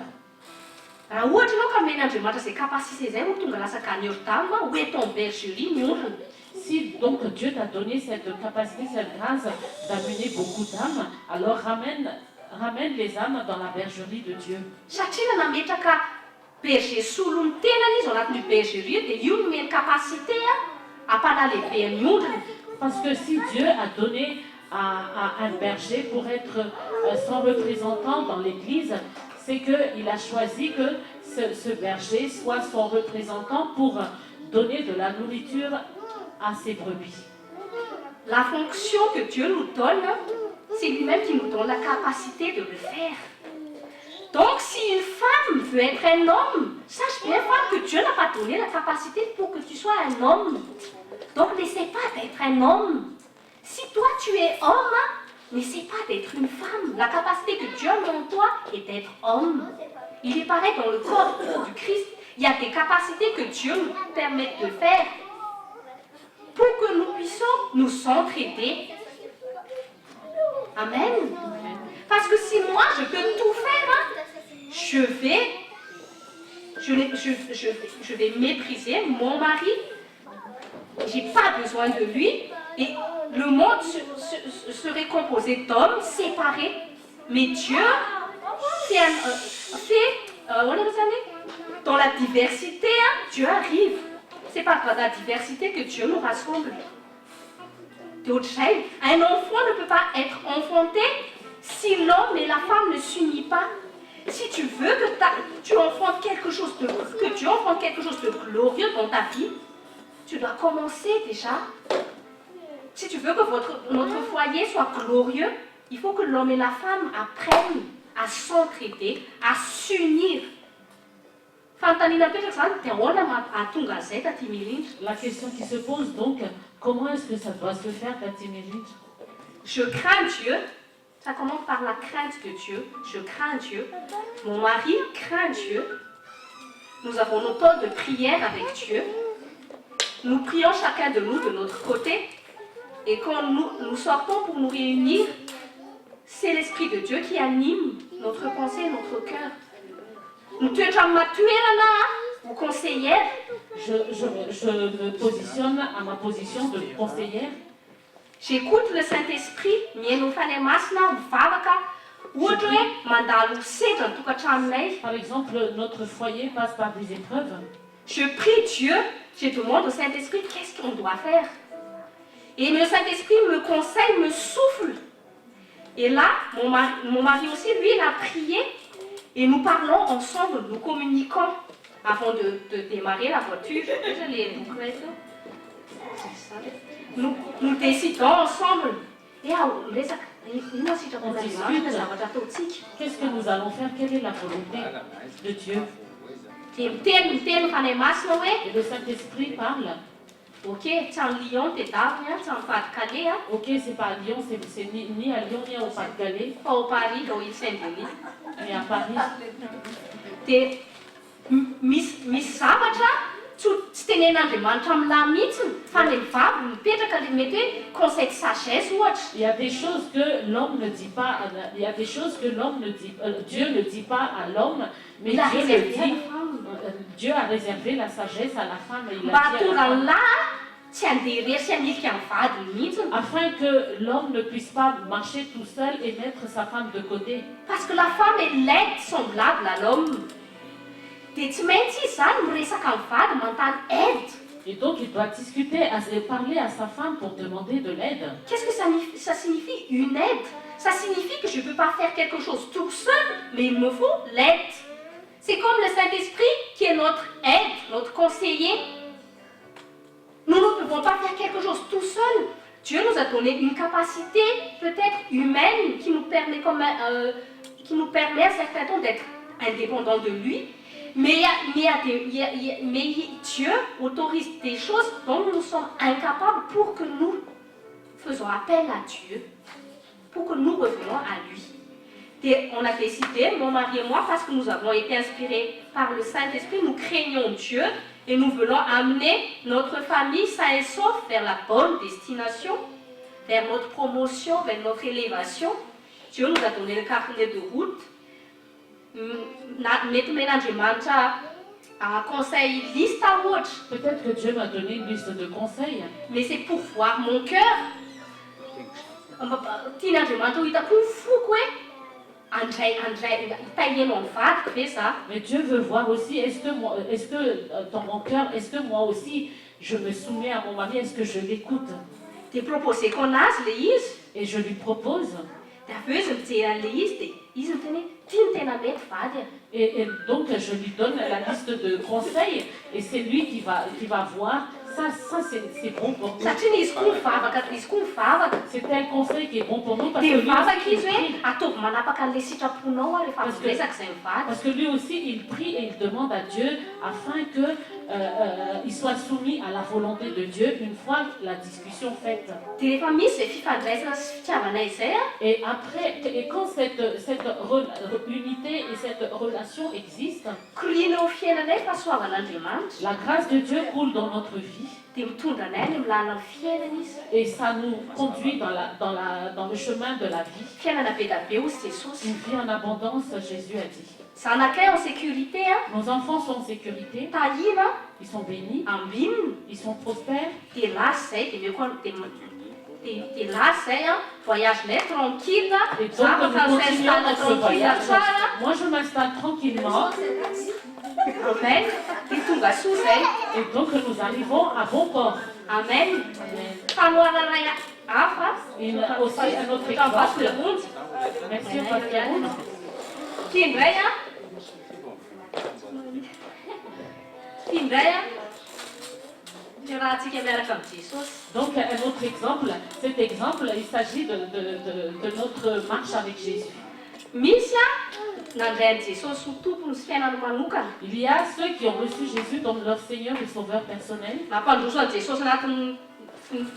Si donc Dieu t'a donné cette capacité, cette grâce d'amener beaucoup d'âmes, alors ramène les âmes dans la bergerie de Dieu. Parce que si Dieu a donné à un berger pour être son représentant dans l'église, c'est qu'il a choisi que ce berger soit son représentant pour donner de la nourriture à ses brebis. La fonction que Dieu nous donne, c'est lui-même qui nous donne la capacité de le faire. Donc, si une femme veut être un homme, sache bien, femme, que Dieu n'a pas donné la capacité pour que tu sois un homme. Donc, n'essaie pas d'être un homme. Si toi, tu es homme, n'essaie pas d'être une femme. La capacité que Dieu a en toi est d'être homme. Il est pareil dans le corps du Christ. Il y a des capacités que Dieu nous permet de faire pour que nous puissions nous s'entraider. Amen. Parce que si moi, je peux tout faire, je vais mépriser mon mari. Je n'ai pas besoin de lui. Et le monde serait composé d'hommes séparés. Mais Dieu dans la diversité, Dieu arrive. C'est pas dans la diversité que Dieu nous rassemble. Un enfant ne peut pas être enfanté si l'homme et la femme ne s'unissent pas. Si tu veux que tu enfantes quelque chose de glorieux dans ta vie, tu dois commencer déjà. Si tu veux que notre foyer soit glorieux, il faut que l'homme et la femme apprennent à s'entraider, à s'unir. La question qui se pose donc, comment est-ce que ça doit se faire, Tati Méline? Je crains Dieu. Ça commence par la crainte de Dieu. Je crains Dieu. Mon mari craint Dieu. Nous avons nos temps de prière avec Dieu. Nous prions chacun de nous de notre côté. Et quand nous sortons pour nous réunir, c'est l'Esprit de Dieu qui anime notre pensée et notre cœur. Nous te ou conseillère. Je me positionne à ma position de conseillère. J'écoute le Saint-Esprit. Par exemple, notre foyer passe par des épreuves. Je prie Dieu. Je demande au Saint-Esprit qu'est-ce qu'on doit faire. Et le Saint-Esprit me conseille, me souffle. Et là, mon mari aussi, lui, il a prié. Et nous parlons ensemble, nous communiquons avant de démarrer la voiture. Nous décidons ensemble. On discute. Qu'est-ce que nous allons faire? Quelle est la volonté de Dieu? Et le Saint-Esprit parle. Ok, c'est en Lyon, c'est en Pas-de-Calais. Ok, c'est pas à Lyon, c'est ni à Lyon ni au Pas-de-Calais. Pas au Paris, dans il Saint-Denis. Mais à Paris. C'est Miss Sabatra, tu t'es dans le mantam la mitsum, fan le fab, peut-être que mettre conseil sagesse ou autre. Il y a des choses que l'homme ne dit pas, il y a des choses que l'homme ne dit, Dieu ne dit pas à l'homme, mais Dieu le dit. Dieu a réservé la sagesse à la femme et il a dit afin que l'homme ne puisse pas marcher tout seul et mettre sa femme de côté. Parce que la femme est laide semblable à l'homme. Et donc il doit discuter, parler à sa femme pour demander de l'aide. Qu'est-ce que ça signifie une aide? Ça signifie que je ne peux pas faire quelque chose tout seul, mais il me faut l'aide. C'est comme le Saint-Esprit qui est notre aide, notre conseiller. Nous ne pouvons pas faire quelque chose tout seul. Dieu nous a donné une capacité peut-être humaine qui nous permet à certains temps d'être indépendants de lui. Mais Dieu autorise des choses dont nous sommes incapables pour que nous faisons appel à Dieu, pour que nous revenions à lui. Et on a décidé, mon mari et moi, parce que nous avons été inspirés par le Saint-Esprit, nous craignons Dieu et nous voulons amener notre famille sain et sauf vers la bonne destination, vers notre promotion, vers notre élévation. Dieu nous a donné le carnet de route. Peut-être que Dieu m'a donné une liste de conseils. Mais c'est pour voir mon cœur. Mais Dieu veut voir aussi, est-ce que dans mon cœur, est-ce que moi aussi je me soumets à mon mari, est-ce que je l'écoute? Et je lui propose. Et donc je lui donne la liste de conseils et c'est lui qui va voir Ça c'est bon pour nous. Satria izy koa mivavaka. C'est tel conseil qui est bon pour nous parce que Dia lui mivavaka aussi, izy hoe ataovy manapaka an'ilay sitraponao rehefa avy resaka izay mivady. parce que lui aussi il prie et il demande à Dieu afin que il soit soumis à la volonté de Dieu une fois la discussion faite. Dia rehefa misy izay fifandraisana sy fitiavana izay Et après, et quand cette unité et cette relation existent, koriana eo fiainanay fahasoavan'Andriamanitra. la grâce de Dieu coule dans notre vie Dia mitondra anay any amin'ny lalana fiainana izy. et ça nous conduit dans le chemin de la vie. Fiainana be da be hozy Jesosy. Une vie en abondance, Jésus a dit. Zanakay en sécurité, Nos enfants sont en sécurité, tahina, ils sont bénis, ambinina, ils sont prospères. dia lasa izay, dia meo koa dia lasa izay voyagenay tranquille, Et donc, za nous fa continuons s'installe dans ce tranquille voyage. tsara. Moi, je m'installe tranquillement Amen. Dia tonga soa izay. et donc nous arrivons à bon port. Amen. Fanoana ray hafa. Et aussi un autre Ohatran'ny pasteur exemple. Monty. Merci, Pasteur Roux. Tia indray tia indray dia rahantsika miaraka amin'ny Jesosy. Donc, un autre exemple, cet exemple, il s'agit de notre marche avec Jésus. Misy nandray an'i Jesosy ho tompony sy fiainany manokana. Il y a ceux qui ont reçu Jésus comme leur Seigneur et Sauveur personnel. Nampandroso an'i Jesosy anatin'ny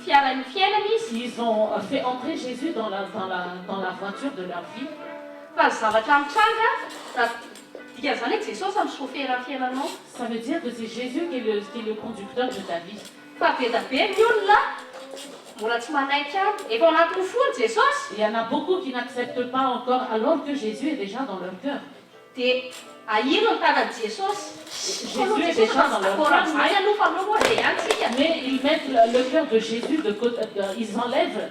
fiarany fiainana izy. Ils ont fait entrer Jésus dans la voiture de leur vie. Fa ny zavatra mitranga, raha dikan'izany hoe Jesosy amin'ny chauffeur fiainanao. Ça veut dire que c'est Jésus qui est le conducteur de ta vie. Fa be da be ny olona mbola tsy manaiky aby. Efa ao anatin'ny fony Jesosy. Il y en a beaucoup qui n'acceptent pas encore alors que Jésus est déjà dans leur cœur. Dia ahino ny tanan'i Jesosy. Jésus est déjà dans leur cœur. Zany aloha fa aloha dia antsika. Mais ils mettent le cœur de Jésus de côté, ils enlèvent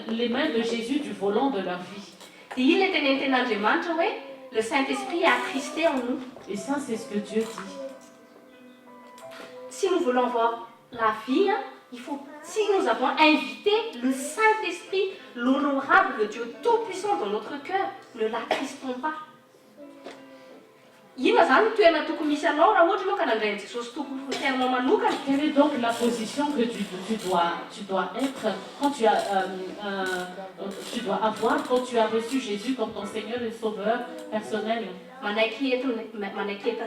les mains de Jésus du volant de leur vie. Dia iny ilay tenen'ny ten'Andriamanitra hoe le Saint-Esprit est attristé en nous. Et ça, c'est ce que Dieu dit. Si nous voulons voir la vie, si nous avons invité le Saint-Esprit, l'honorable Dieu Tout-Puissant dans notre cœur, ne l'attristons pas. Inona zany ny toerana tokony misy anao raha ohatra ianao ka nandray an'i Jesosy tompony ny fiainanao manokana? Quelle est donc la position que tu dois être quand tu dois avoir quand tu as reçu Jésus comme ton Seigneur et Sauveur personnel? Manaiky entin'ny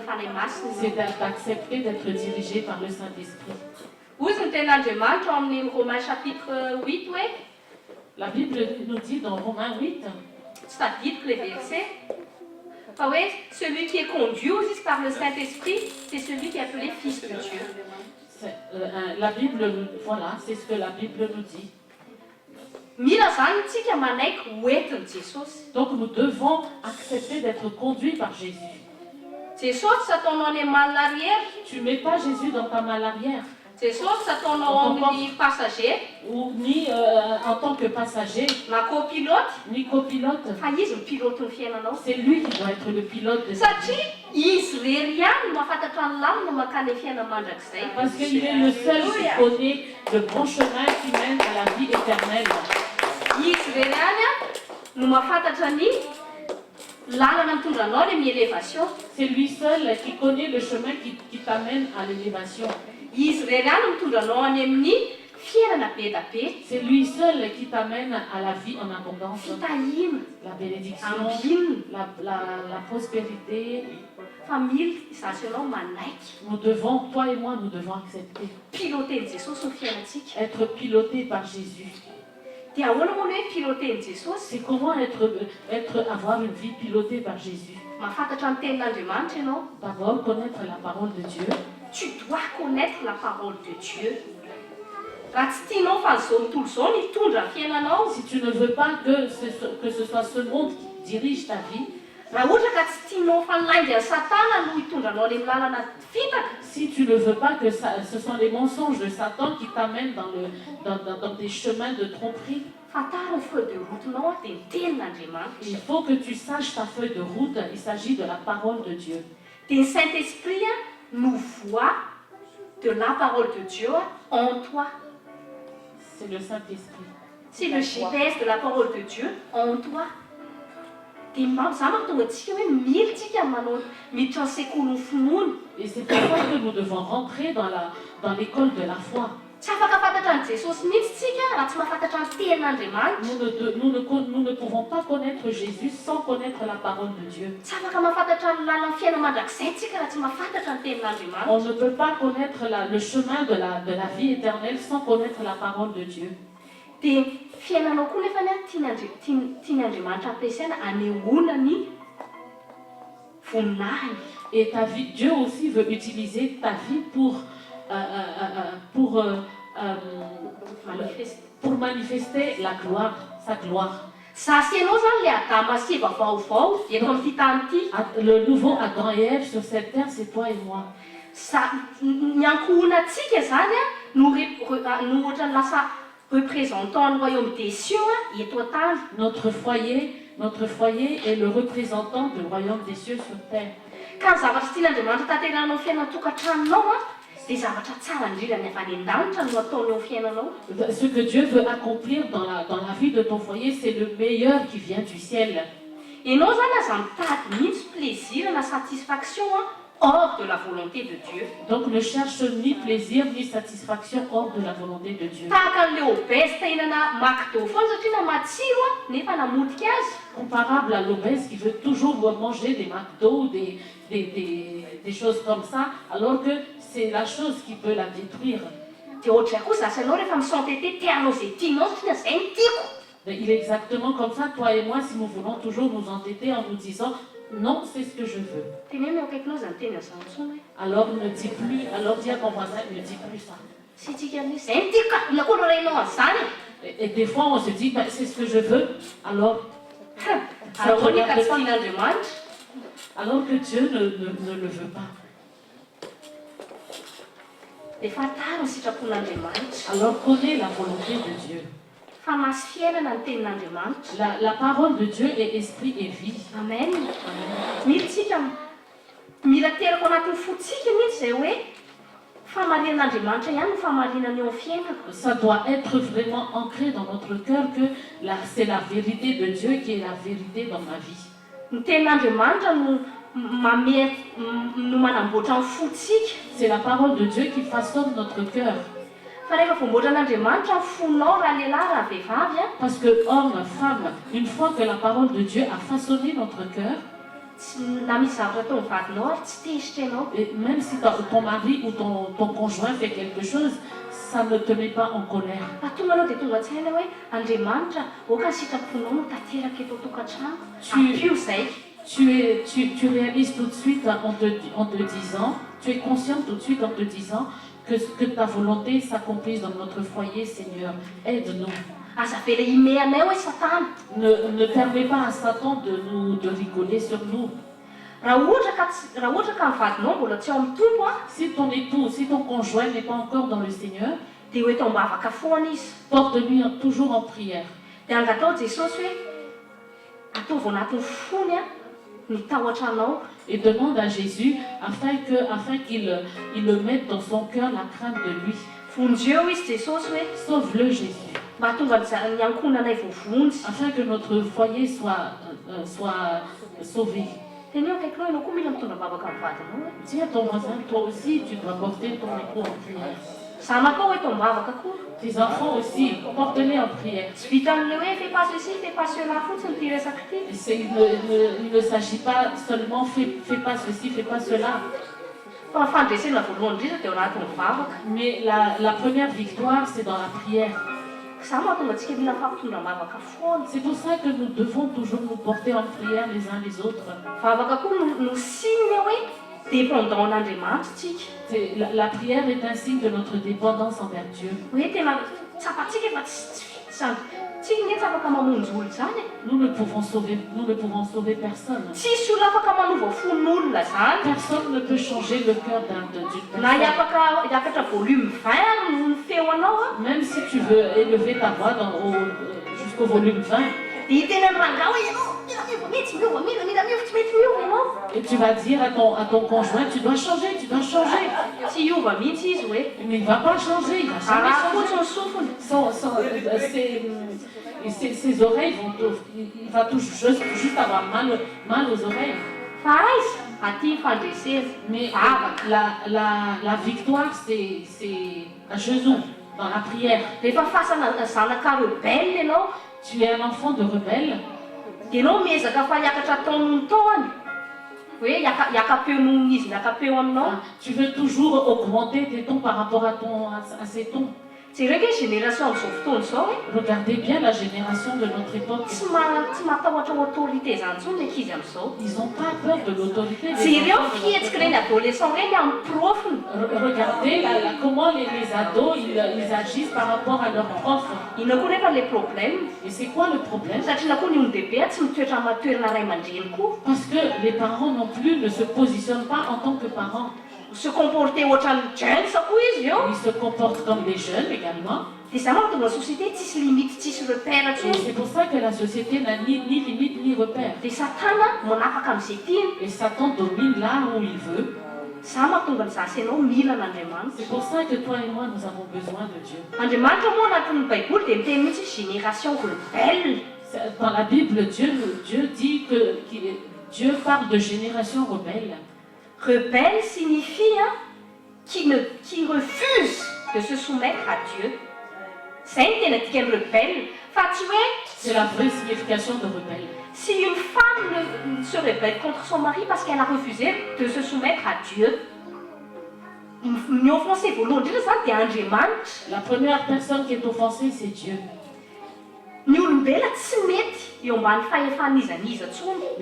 fanahy masina. C'est d'accepter d'être dirigé par le Saint-Esprit. Hozy ny ten'Andriamanitra ao amin'ny Romains chapitre 8 hoe La Bible nous dit dans Romains 8, tsy tadidiko le verset, fa hoe celui qui est conduit aussi par le Saint-Esprit, c'est celui qui est appelé fils de Dieu. la Bible, voilà, c'est ce que la Bible nous dit. Mila zany tsika manaiky hoentin'i Jesosy. Donc nous devons accepter d'être conduits par Jésus. Jesosy tsy ataonao any amin'ny l'arrière. Tu ne mets pas Jésus dans ta malle arrière. Jesosy tsy ataonao amin'ny passager. Ou ni en tant que passager, Na copilote. ni copilote. Fa izy mipilote ny fiainanao. C'est lui qui doit être le pilote de ta vie. Satria izy rery ihany no mahafantatra ny lalina makany amin'ny fiainana mandrakizay. Parce qu'il est le seul qui connaît le bon chemin qui mène à la vie éternelle. Izy rery ihany no mahafantatra ny lalana mitondra anao ny élévation. C'est lui seul qui connaît le chemin qui t'amène à l'élévation. Izy rery ihany no mitondra anao any amin'ny fiainana be da be. C'est lui seul qui t'amène à la vie en abondance. Fitahina, La bénédiction, ambinina, la prospérité. famille, zasy ianao manaiky. Nous devons, toi et moi, nous devons accepter. Piloten'i Jesosy ny fiainantsika. Être piloté par Jésus. Dia ahoana moa ny hoe piloten'i Jesosy? C'est comment avoir une vie pilotée par Jésus. Mahafantatra ny tenin'Andriamanitra ianao. D'abord, connaître la parole de Dieu. Tu dois connaître la parole de Dieu. Raha tsy tianao fa zao tontolo zao ny hitondra ny fiainanao. Si tu ne veux pas que ce soit ce monde qui dirige ta vie, Raha ohatra ka tsy tianao fa lainga Satana no hitondranao any amin'ny lalana fitaka. si tu ne veux pas que ce sont les mensonges de Satan qui t'amènent dans des chemins de tromperie, Fatara ny feuille de route-nao dia ny tenin'Andriamanitra. il faut que tu saches ta feuille de route. Il s'agit de la parole de Dieu. Dia ny Saint-Esprit nous voit de la parole de Dieu en toi. C'est le Saint-Esprit. C'est le GPS de la parole de Dieu en toi. dia za mahatonga antsika hoe mily tsika manao miditra ny sekoly ny finoana. Et c'est pour ça que nous devons rentrer dans l'école de la foi. Tsy afaka fantatra ny Jesosy mihitsy tsika raha tsy mahafantatra ny tenin'Andriamanitra. Nous ne pouvons pas connaître Jésus sans connaître la parole de Dieu. Tsy afaka mahafantatra ny lalana fiainana mandrakizay tsika raha tsy mahafantatra ny tenin'Andriamanitra. On ne peut pas connaître le chemin de la vie éternelle sans connaître la parole de Dieu. Dia fiainanao koa nefa tian'Andriamanitra ampiasaina anehoana ny voninahiny. Et ta vie, Dieu aussi veut utiliser ta vie pour manifester la gloire, sa gloire. Za sy ianao zany le Adama sy Eva vaovao eto amin'ity tany ity. Le nouveau Adam et Ève sur cette terre, c'est toi et moi. Ny ankohonantsika zany no ohatrany lasa représentant ny royaume des cieux eto an-tany. Notre foyer est le représentant du royaume des cieux sur terre. Ka ny zavatra tian'Andriamanitra tanteranao fiainana tokantranonao dia zavatra tsara indrindra ny avy any an-danitra no ataony eo fiainanao. Ce que Dieu veut accomplir dans la vie de ton foyer, c'est le meilleur qui vient du ciel. Ianao zany aza mitady mihitsy plaisir na satisfaction hors de la volonté de Dieu. Donc ne cherche ni plaisir ni satisfaction hors de la volonté de Dieu. Tahaka an'ilay obèse ta hihinana McDo foana satria na matsiro nefa namotika azy. Comparable à l'obèse qui veut toujours manger des McDo ou des choses comme ça, alors que c'est la chose qui peut la détruire. Dia ohatra koa zasanao rehefa misentete tianao zay tianao satria zay ny tiako. Il est exactement comme ça, toi et moi, si nous voulons toujours nous entêter en nous disant non, c'est ce que je veux. Alors ne dis plus, alors dis à ton voisin, ne dis plus ça. Et des fois on se dit, ben, c'est ce que je veux, alors que Dieu ne le veut pas. Alors connais la volonté de Dieu. La parole de Dieu est esprit et vie. Amen. Mila teraka anatin'ny fotsika mihitsy zay hoe famarinan'Andriamanitra ihany no famarinany eo amin'ny fiainana. Ça doit être vraiment ancré dans notre cœur que c'est la vérité de Dieu qui est la vérité dans ma vie. Ny tenin'Andriamanitra no manamboatra ny fotsika. C'est la parole de Dieu qui façonne notre cœur. Fa rehefa voamboatra n'Andriamanitra ny fonao raha lehilahy raha vehivavy parce que homme, femme, une fois que la parole de Dieu a façonné notre cœur, na misy zavatra atao ny vadinao ary tsy tezitra ianao. Et même si ton mari ou ton conjoint fait quelque chose, ça ne te met pas en colère. Fa tonga anao dia tonga an-tsaina hoe Andriamanitra oka ny sitraponao no tateraka eto an-tokantrano. Ampio zay. Tu réalises tout de suite en te disant, tu es conscient tout de suite en te disant que ta volonté s'accomplisse dans notre foyer, Seigneur. Aide-nous. Ne permets pas à Satan de rigoler sur nous. Si ton époux, si ton conjoint n'est pas encore dans le Seigneur, porte-lui toujours en prière. Et demande à Jésus afin qu'il le mette dans son cœur la crainte de lui. Sauve-le, Jésus. Afin que notre foyer soit sauvé. Dis à ton voisin, toi aussi, tu dois porter ton époux en prière. Tes enfants aussi, porte-les en prière. Il ne s'agit pas seulement fais pas ceci, fais pas cela. Mais la première victoire, c'est dans la prière. C'est pour ça que nous devons toujours nous porter en prière les uns les autres. La prière est un signe de notre dépendance envers Dieu. Nous ne pouvons sauver personne. Personne ne peut changer le cœur d'une personne. Même si tu veux élever ta voix jusqu'au volume 20. Et tu vas dire à ton conjoint, tu dois changer, tu dois changer. Mais il ne va pas changer, il va jamais changer. Ses oreilles il va juste avoir mal aux oreilles. Mais la victoire, c'est à genoux, dans la prière. Tu es un enfant de rebelle. Tu veux toujours augmenter tes tons par rapport à ses tons. Regardez bien la génération de notre époque. Ils n'ont pas peur de l'autorité. Regardez comment les ados ils agissent par rapport à leurs profs. Et c'est quoi le problème? Parce que les parents non plus ne se positionnent pas en tant que parents. Ils se comportent comme des jeunes également. Et c'est pour ça que la société n'a ni limite ni repère. Et Satan domine là où il veut. C'est pour ça que toi et moi nous avons besoin de Dieu. Dans la Bible, Dieu dit que Dieu parle de génération rebelle. Rebelle signifie qui refuse de se soumettre à Dieu. C'est la vraie signification de rebelle. Si une femme se rebelle contre son mari parce qu'elle a refusé de se soumettre à Dieu, la première personne qui est offensée, c'est Dieu.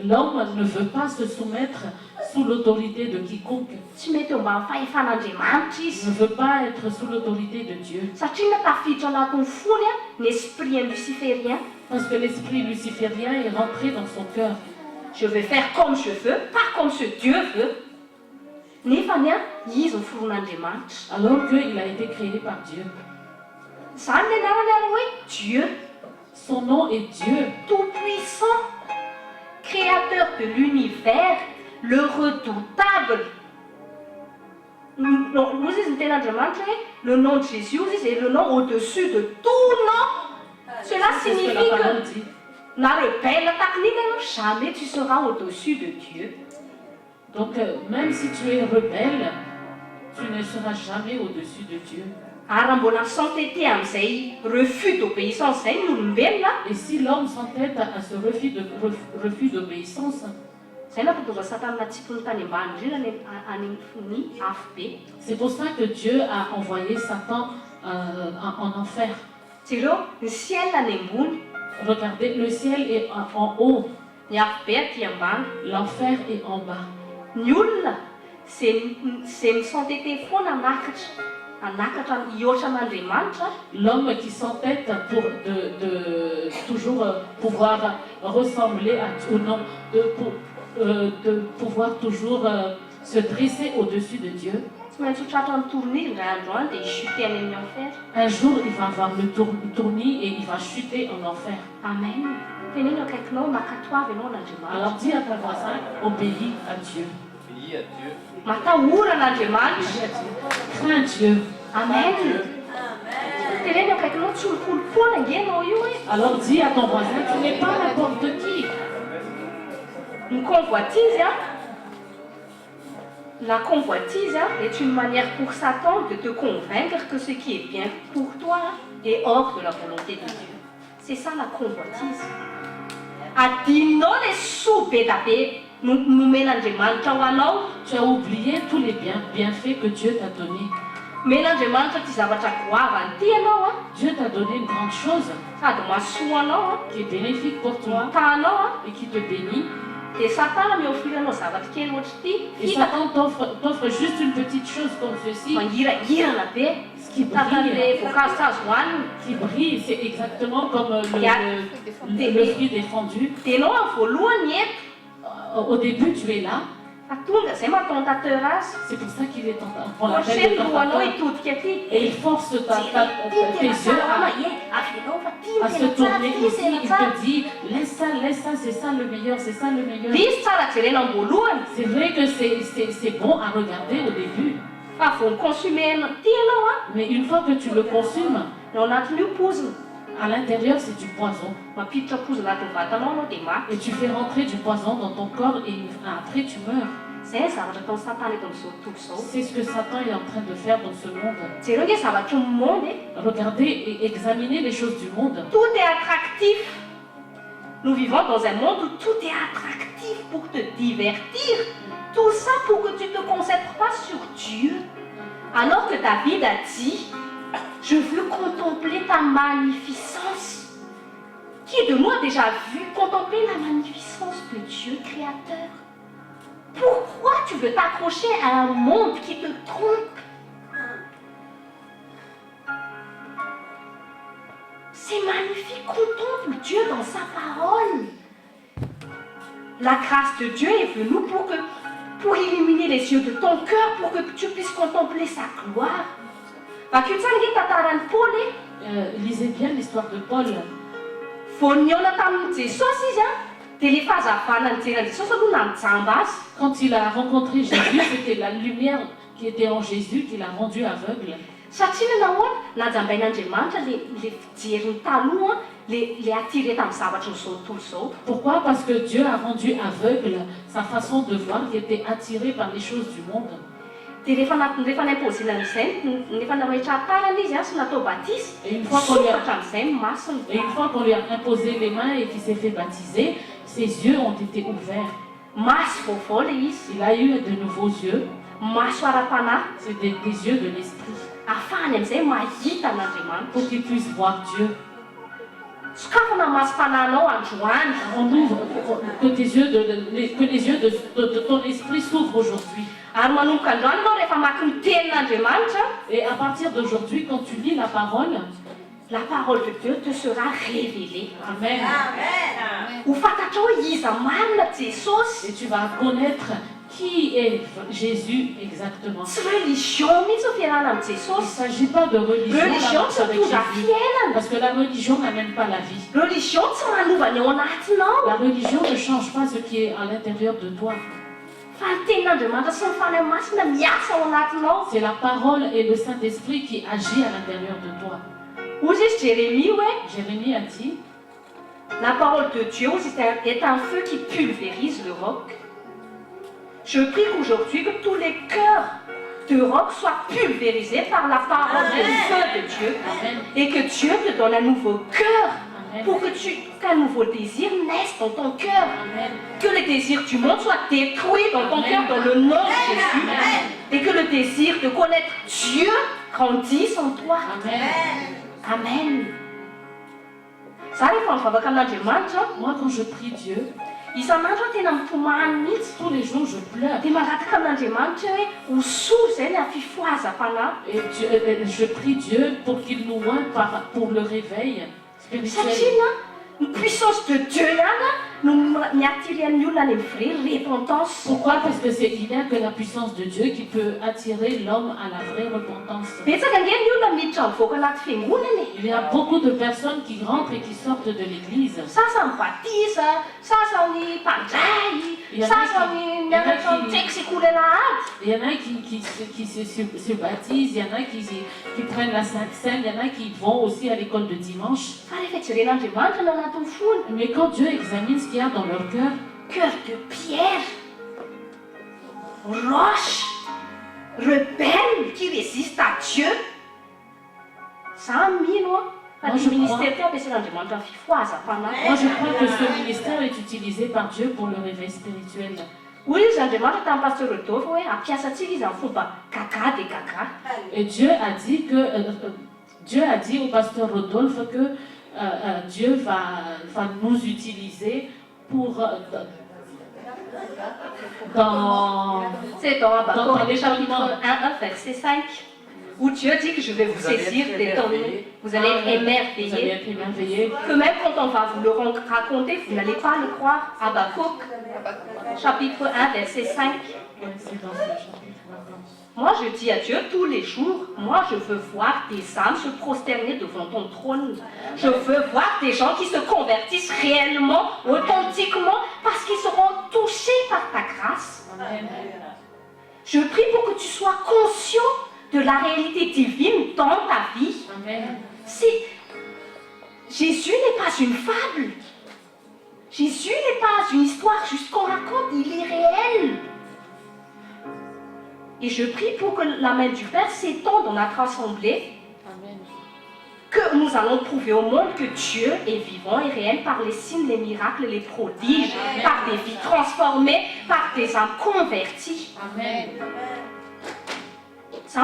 L'homme ne veut pas se soumettre sous l'autorité de quiconque. Il ne veut pas être sous l'autorité de Dieu. Parce que l'esprit luciférien est rentré dans son cœur. Je vais faire comme je veux, pas comme ce Dieu veut. Alors qu'il a été créé par Dieu. Dieu. Son nom est Dieu. Tout-puissant, créateur de l'univers, le redoutable. Le nom de Jésus, c'est le nom au-dessus de tout nom. Cela signifie que jamais tu seras au-dessus de Dieu. Donc, même si tu es rebelle, tu ne seras jamais au-dessus de Dieu. Refus d'obéissance. Et si l'homme s'entête à ce refus d'obéissance, c'est pour ça que Dieu a envoyé Satan en enfer. Regardez, le ciel est en haut. L'enfer est en bas. L'homme qui s'entête pour de toujours pouvoir ressembler au nom, de pouvoir toujours se dresser au-dessus de Dieu. Un jour, il va avoir le tournis et il va chuter en enfer. Amen. Alors dis à ta voisin, obéis à Dieu. Crains Dieu. Amen. Alors dis à ton voisin, tu n'es pas n'importe qui. Une convoitise, la convoitise est une manière pour Satan de te convaincre que ce qui est bien pour toi est hors de la volonté de Dieu. C'est ça la convoitise. Tu as oublié tous les bienfaits que Dieu t'a donnés. Dieu t'a donné une grande chose qui est bénéfique pour toi et qui te bénit. Et Satan t'offre juste une petite chose comme ceci. Ce qui brille, c'est exactement comme le fruit défendu. Au début, tu es là. C'est pour ça qu'il est tentateur. Et il force tes yeux à se tourner aussi, il te dit, laisse ça, c'est ça le meilleur, c'est ça le meilleur. C'est vrai que c'est bon à regarder au début. Mais une fois que tu le consumes, à l'intérieur c'est du poison. Et tu fais rentrer du poison dans ton corps et après tu meurs. C'est ce que Satan est en train de faire dans ce monde. Regardez et examinez les choses du monde. Tout est attractif. Nous vivons dans un monde où tout est attractif pour te divertir. Tout ça pour que tu ne te concentres pas sur Dieu. Alors que David a dit, je veux contempler ta magnificence. Qui de nous a déjà vu contempler la magnificence de Dieu créateur? Pourquoi tu veux t'accrocher à un monde qui te trompe? C'est magnifique, contemple Dieu dans sa parole. La grâce de Dieu est venue pour illuminer les yeux de ton cœur, pour que tu puisses contempler sa gloire. Lisez bien l'histoire de Paul. Quand il a rencontré Jésus, c'était la lumière qui était en Jésus qui l'a rendu aveugle. Pourquoi? Parce que Dieu a rendu aveugle sa façon de voir qui était attirée par les choses du monde. Et une fois qu'on lui a imposé les mains et qu'il s'est fait baptiser, ses yeux ont été ouverts. Il a eu de nouveaux yeux. C'est des yeux de l'esprit. Pour qu'il puisse voir Dieu. On ouvre que les yeux de ton esprit s'ouvrent aujourd'hui. Et à partir d'aujourd'hui, quand tu lis la parole de Dieu te sera révélée. Amen. Et tu vas connaître qui est Jésus exactement. Il ne s'agit pas de religion avec Jésus, parce que la religion n'amène pas la vie. La religion ne change pas ce qui est à l'intérieur de toi. C'est la parole et le Saint-Esprit qui agit à l'intérieur de toi. Jérémie a dit, la parole de Dieu est un feu qui pulvérise le roc. Je prie qu'aujourd'hui que tous les cœurs de roc soient pulvérisés par la parole du feu de Dieu. Amen. Et que Dieu te donne un nouveau cœur. Amen. Pour qu'un nouveau désir naisse dans ton cœur. Amen. Que les désirs du monde soient détruits dans ton cœur dans le nom de Jésus. Amen. Et que le désir de connaître Dieu grandisse en toi. Amen. Amen. Moi quand je prie Dieu, tous les jours je pleure. Et je prie Dieu pour qu'il nous oigne pour le réveil spirituel. Une puissance de Dieu Pourquoi? Parce que il n'y a que la puissance de Dieu qui peut attirer l'homme à la vraie repentance. Il y a beaucoup de personnes qui rentrent et qui sortent de l'église. Il y en a qui se baptisent, il y en a qui prennent la Sainte Seine, il y en a qui vont aussi à l'école de dimanche. Mais quand Dieu examine ce qu'il y a dans leur cœur, cœur de pierre, roche, rebelle qui résiste à Dieu, ça a mis moi. Moi je crois que ce ministère est utilisé par Dieu pour le réveil spirituel. Et Dieu a dit au pasteur Rodolphe que Dieu va nous utiliser pour dans les chapitres 1, verset 5, où Dieu dit que je vais vous saisir des temps. Vous allez être émerveillés. Que même quand on va vous le raconter, vous n'allez pas le croire. Habakkuk, chapitre 1, verset 5. C'est dans ce chapitre. Moi, je dis à Dieu tous les jours, moi, je veux voir des âmes se prosterner devant ton trône. Je veux voir des gens qui se convertissent réellement, authentiquement, parce qu'ils seront touchés par ta grâce. Amen. Je prie pour que tu sois conscient de la réalité divine dans ta vie. Amen. Jésus n'est pas une fable. Jésus n'est pas une histoire juste qu'on raconte, il est réel. Et je prie pour que la main du Père s'étende dans notre assemblée, Amen. que nous allons prouver au monde que Dieu est vivant et réel par les signes, les miracles, les prodiges, Amen. par des vies transformées, par des âmes converties. Amen. C'est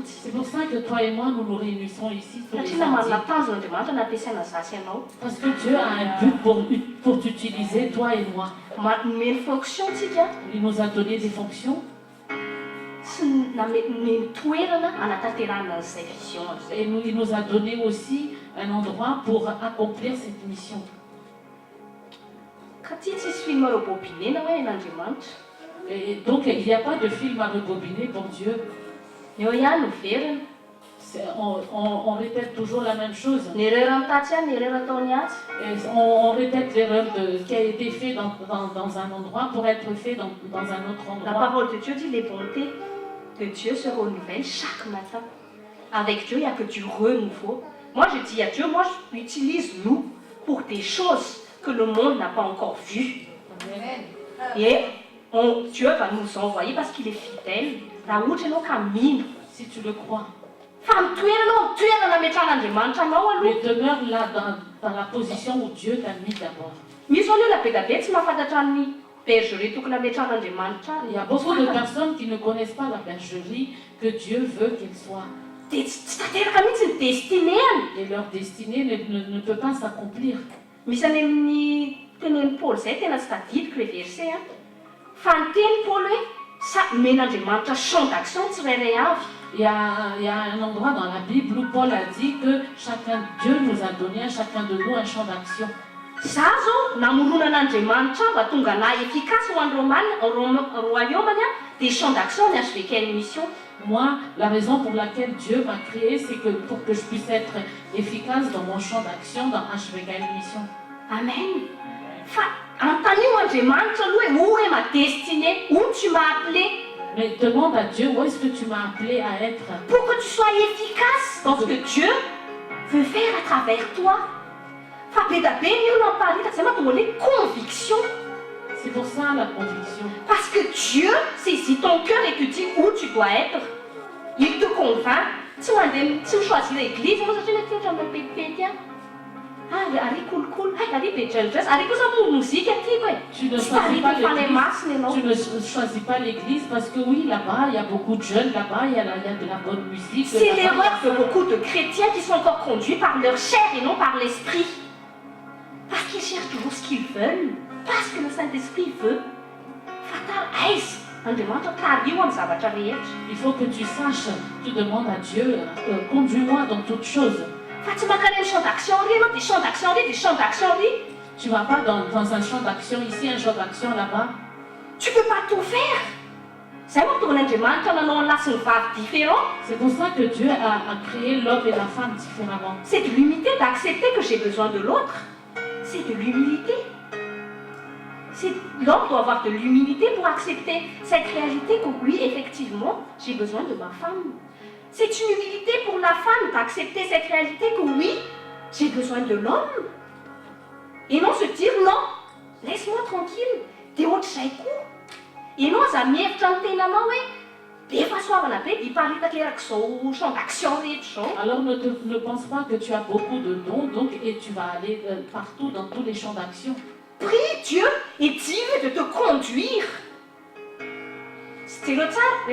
C'est pour ça que toi et moi, nous nous réunissons ici tous les samedis. Parce que Dieu a un but pour t'utiliser, toi et moi. Il nous a donné des fonctions. Et il nous a donné aussi un endroit pour accomplir cette mission. Et donc, il n'y a pas de film à rebobiner pour Dieu. On répète toujours la même chose. Et on répète l'erreur qui a été faite dans un endroit pour être fait dans un autre endroit. La parole de Dieu dit les bontés de Dieu se renouvellent chaque matin. Avec Dieu, il n'y a que du renouveau. Moi, je dis à Dieu, moi, utilise-nous pour des choses que le monde n'a pas encore vues. Amen. Et Dieu va nous envoyer parce qu'il est fidèle. Si tu le crois. Mais Mais demeure là dans la position où Dieu t'a mis d'abord. Il y a beaucoup de personnes qui ne connaissent pas la bergerie que Dieu veut qu'elle soit. Et leur destinée ne peut pas s'accomplir. Il y a un endroit dans la Bible où Paul a dit que Dieu nous a donné à chacun de nous un champ d'action. Des champs d'action, une mission. Moi, la raison pour laquelle Dieu m'a créé, c'est que pour que je puisse être efficace dans mon champ d'action, dans HVK Mission. Amen. Où est ma destinée? Où tu m'as appelé? Mais demande à Dieu où est-ce que tu m'as appelé à être. Pour que tu sois efficace dans ce que Dieu veut faire à travers toi. Conviction. C'est pour ça la conviction. Parce que Dieu saisit ton cœur et te dit où tu dois être. Il te convainc. Tu choisis l'église. Tu ne choisis pas l'église parce que oui, là-bas, il y a beaucoup de jeunes, là-bas, il y a de la bonne musique. C'est l'erreur de beaucoup de chrétiens qui sont encore conduits par leur chair et non par l'esprit. Parce qu'ils cherchent toujours ce qu'ils veulent. Parce que le Saint-Esprit veut. Il faut que tu saches, tu demandes à Dieu, conduis-moi dans toutes choses. Tu ne vas pas dans un champ d'action ici, un champ d'action là-bas. Tu ne peux pas tout faire. C'est pour ça que Dieu a créé l'homme et la femme différemment. C'est de l'humilité d'accepter que j'ai besoin de l'autre. C'est de l'humilité. L'homme doit avoir de l'humilité pour accepter cette réalité que oui, effectivement, j'ai besoin de ma femme. C'est une humilité pour la femme d'accepter cette réalité que oui, j'ai besoin de l'homme. Et non se dire non, laisse-moi tranquille, t'es autre chaïkou. Et non, ça m'y est chanté là, oui. Des fois, on appelle, il parle de champ d'action, alors ne pense pas que tu as beaucoup de dons, donc, et tu vas aller partout dans tous les champs d'action. Prie Dieu et dis-lui de te conduire. C'était le temps,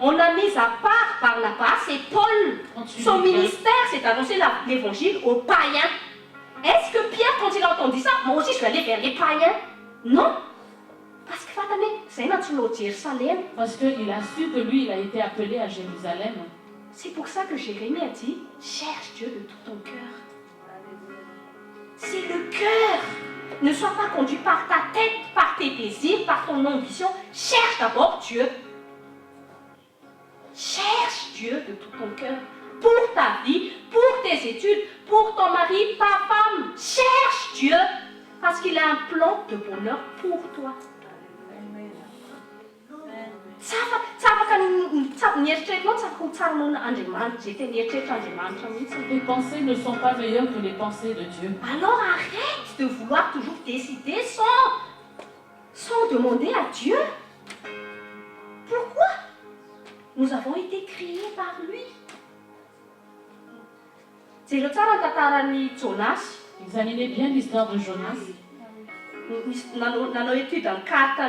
on a mis à part Barnabas et Paul. Son ministère, c'est d'annoncer l'évangile aux païens. Est-ce que Pierre, quand il a entendu ça, moi aussi je suis allé vers les païens? Non. Parce que Jérusalem. Parce qu'il a su que lui, il a été appelé à Jérusalem. C'est pour ça que Jérémie a dit, cherche Dieu de tout ton cœur. C'est le cœur. Ne sois pas conduit par ta tête, par tes désirs, par ton ambition, cherche d'abord Dieu. Cherche Dieu de tout ton cœur. Pour ta vie, pour tes études, pour ton mari, ta femme. Cherche Dieu parce qu'il a un plan de bonheur pour toi. Tes pensées ne sont pas meilleures que les pensées de Dieu. Alors arrête de vouloir toujours décider sans demander à Dieu. Pourquoi? Nous avons été créés par lui. Examinez bien l'histoire de Jonas. Nanao étude en carte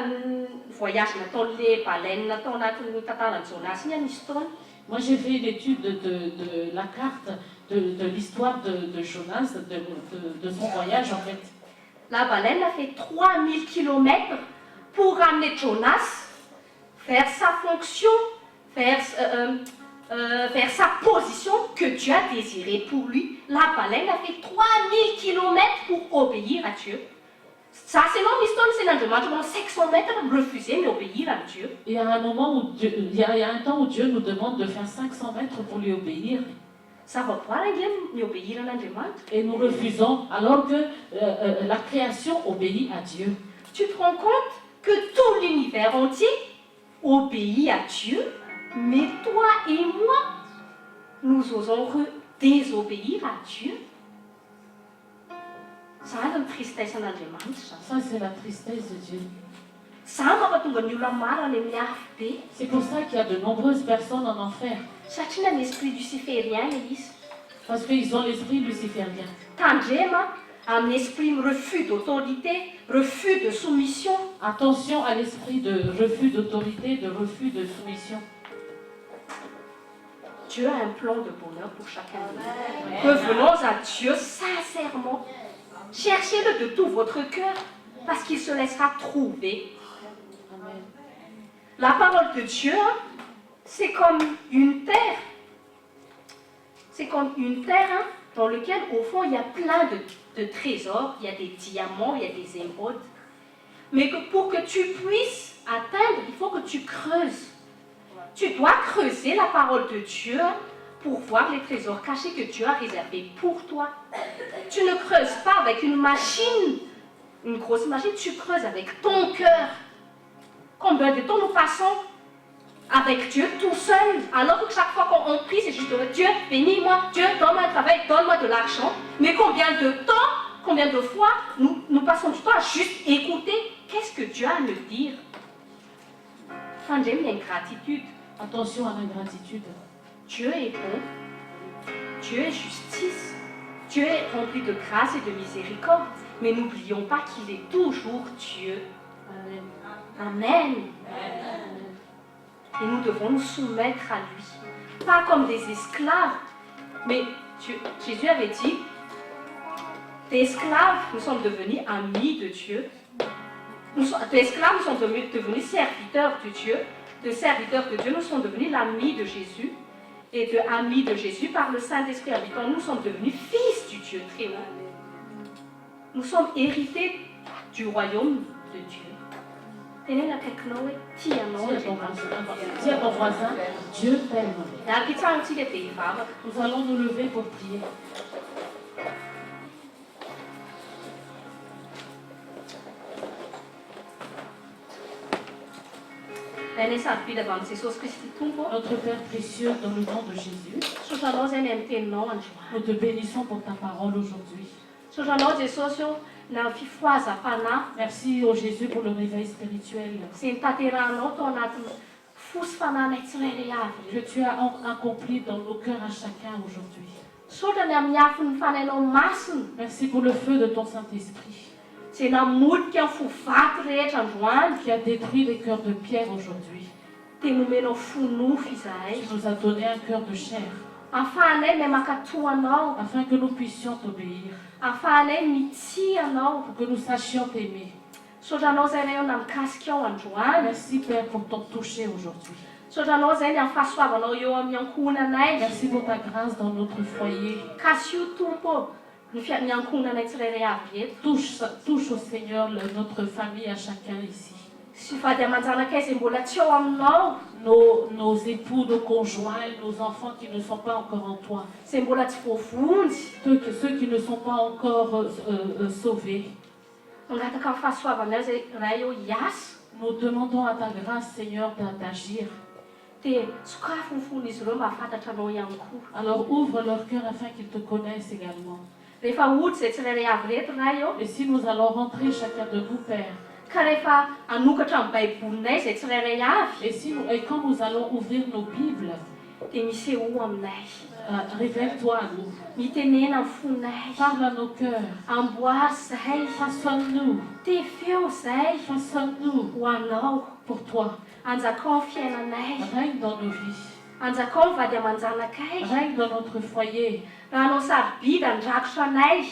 voyage nataon'le baleine natao anatin'ny tantaran'i Jonas iny nisy taona. Moi, j'ai fait une étude de la carte de l'histoire de Jonas, de son voyage en fait. La baleine a fait 3000 km pour ramener Jonas vers sa fonction, vers sa position que Dieu a désirée pour lui. La baleine a fait 3000 km pour obéir à Dieu. Ça, c'est non histoire, c'est l'Andromède, 500 mètres, refuser mais obéir à Dieu. Et il y a un moment où il y a un temps où Dieu nous demande de faire 500 mètres pour lui obéir. Ça va pouvoir lui obéir à l'Andromède. Et nous refusons alors que la création obéit à Dieu. Tu te rends compte que tout l'univers entier obéit à Dieu, mais toi et moi, nous osons désobéir à Dieu. Ça a une tristesse en Andromède. Ça, c'est la tristesse de Dieu. C'est pour ça qu'il y a de nombreuses personnes en enfer. Parce qu'ils ont l'esprit luciférien. Un esprit de refus d'autorité, refus de soumission. Attention à l'esprit de refus d'autorité, de refus de soumission. Dieu a un plan de bonheur pour chacun de nous. Revenons à Dieu sincèrement. Cherchez-le de tout votre cœur, parce qu'il se laissera trouver. Amen. La parole de Dieu, c'est comme une terre. C'est comme une terre dans laquelle, au fond, il y a plein de trésors. Il y a des diamants, il y a des émeraudes. Mais pour que tu puisses atteindre, il faut que tu creuses. Tu dois creuser la parole de Dieu pour voir les trésors cachés que Dieu a réservés pour toi. Tu ne creuses pas avec une machine, une grosse machine, tu creuses avec ton cœur. Combien de temps nous passons avec Dieu tout seul, alors que chaque fois qu'on prie, c'est juste Dieu, bénis-moi, Dieu, donne-moi un travail, donne-moi de l'argent. Mais combien de temps, combien de fois nous passons du temps à juste écouter qu'est-ce que Dieu a à me dire. Quand j'aime l'ingratitude. Attention à l'ingratitude. Dieu est bon, Dieu est justice, Dieu est rempli de grâce et de miséricorde, mais n'oublions pas qu'il est toujours Dieu. Amen. Amen. Et nous devons nous soumettre à lui, pas comme des esclaves, mais Jésus avait dit, des esclaves, nous sommes devenus amis de Dieu, des esclaves, nous sommes devenus serviteurs de Dieu, de serviteurs de Dieu, nous sommes devenus l'ami de Jésus. Et de amis de Jésus par le Saint-Esprit habitant, nous sommes devenus fils du Dieu très haut. Nous sommes hérités du royaume de Dieu. Dis à ton voisin, Dieu t'aime. Nous allons nous lever pour prier. Notre Père précieux, dans le nom de Jésus, nous te bénissons pour ta parole aujourd'hui. Merci au Jésus pour le réveil spirituel que tu as accompli dans nos cœurs à chacun aujourd'hui. Merci pour le feu de ton Saint-Esprit qui a détruit les cœurs de pierre aujourd'hui. Tu nous as donné un cœur de chair afin que nous puissions t'obéir, pour que nous sachions t'aimer. Merci Père pour ton toucher aujourd'hui. Merci pour ta grâce dans notre foyer. Touche au Seigneur notre famille, à chacun ici. Nos époux, nos conjoints, nos enfants qui ne sont pas encore en toi. Ceux qui ne sont pas encore sauvés. Nous demandons à ta grâce, Seigneur, d'agir. Alors ouvre leur cœur afin qu'ils te connaissent également. Et si nous allons rentrer chacun de nous, Père, et quand nous allons ouvrir nos Bibles, révèle-toi à nous. Parle à nos cœurs. Façonne-nous. Façonne-nous pour toi. Règne dans nos vies. Règne dans notre foyer.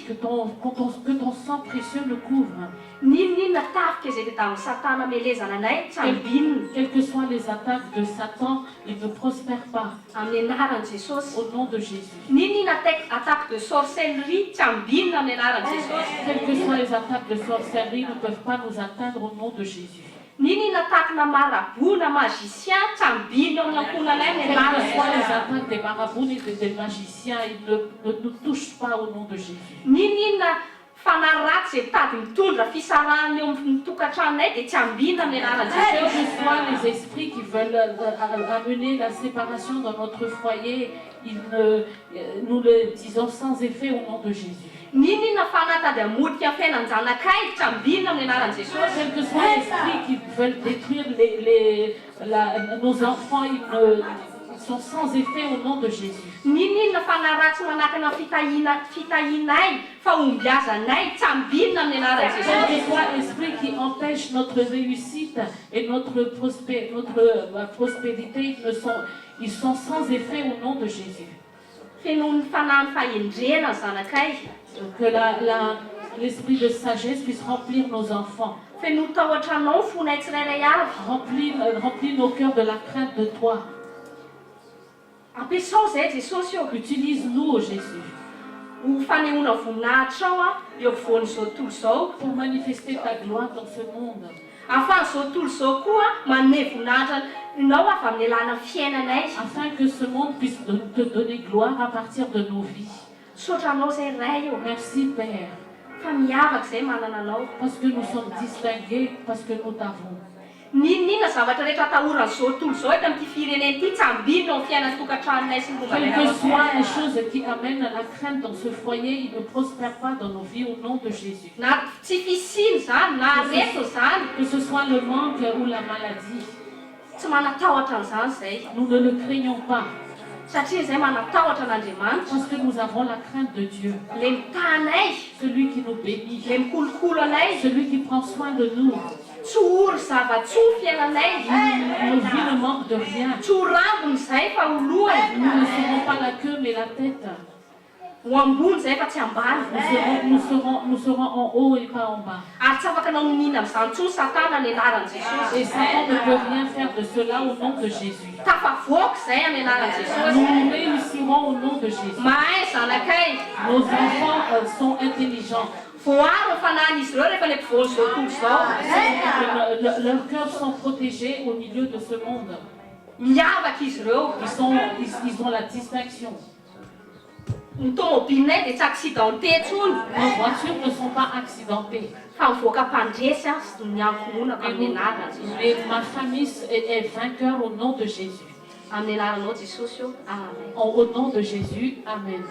Que ton sang précieux nous couvre. Quelles que soient les attaques de Satan, il ne prospère pas. Au nom de Jésus. Quelles que soient les attaques de sorcellerie, ne peuvent pas nous atteindre au nom de Jésus. Quelles que soient les attaques des marabouts et des magiciens, ils ne nous touchent pas au nom de Jésus. Quels que soient les esprits qui veulent amener la séparation dans notre foyer, nous le disons sans effet au nom de Jésus. Quels que soient les esprits qui veulent détruire nos enfants, ils sont sans effet au nom de Jésus. Quel que soit l'esprit qui empêche notre réussite et notre prospérité, ils sont sans effet au nom de Jésus. Que l'esprit de sagesse puisse remplir nos enfants. Remplis nos cœurs de la crainte de toi. Utilise-nous, oh Jésus. Pour manifester ta gloire dans ce monde. Afin que ce monde puisse te donner gloire à partir de nos vies. Merci Père. Parce que nous sommes distingués, parce que nous t'avons. Quelles que soient les choses qui amènent à la crainte dans ce foyer, ils ne prospèrent pas dans nos vies au nom de Jésus. Que ce soit le manque ou la maladie, nous ne le craignons pas. Parce que nous avons la crainte de Dieu. Celui qui nous bénit. Celui qui prend soin de nous. Nos vies ne manquent de rien. Nous ne serons pas la queue mais la tête. Nous serons en haut et pas en bas. Et Satan ne peut rien faire de cela au nom de Jésus. Nous réussirons au nom de Jésus. Nos enfants sont intelligents. Leurs cœurs sont protégés au milieu de ce monde. Ils ont la distinction. Nos voitures ne sont pas accidentées. Et ma famille est vainqueur au nom de Jésus. Au nom de Jésus, Amen.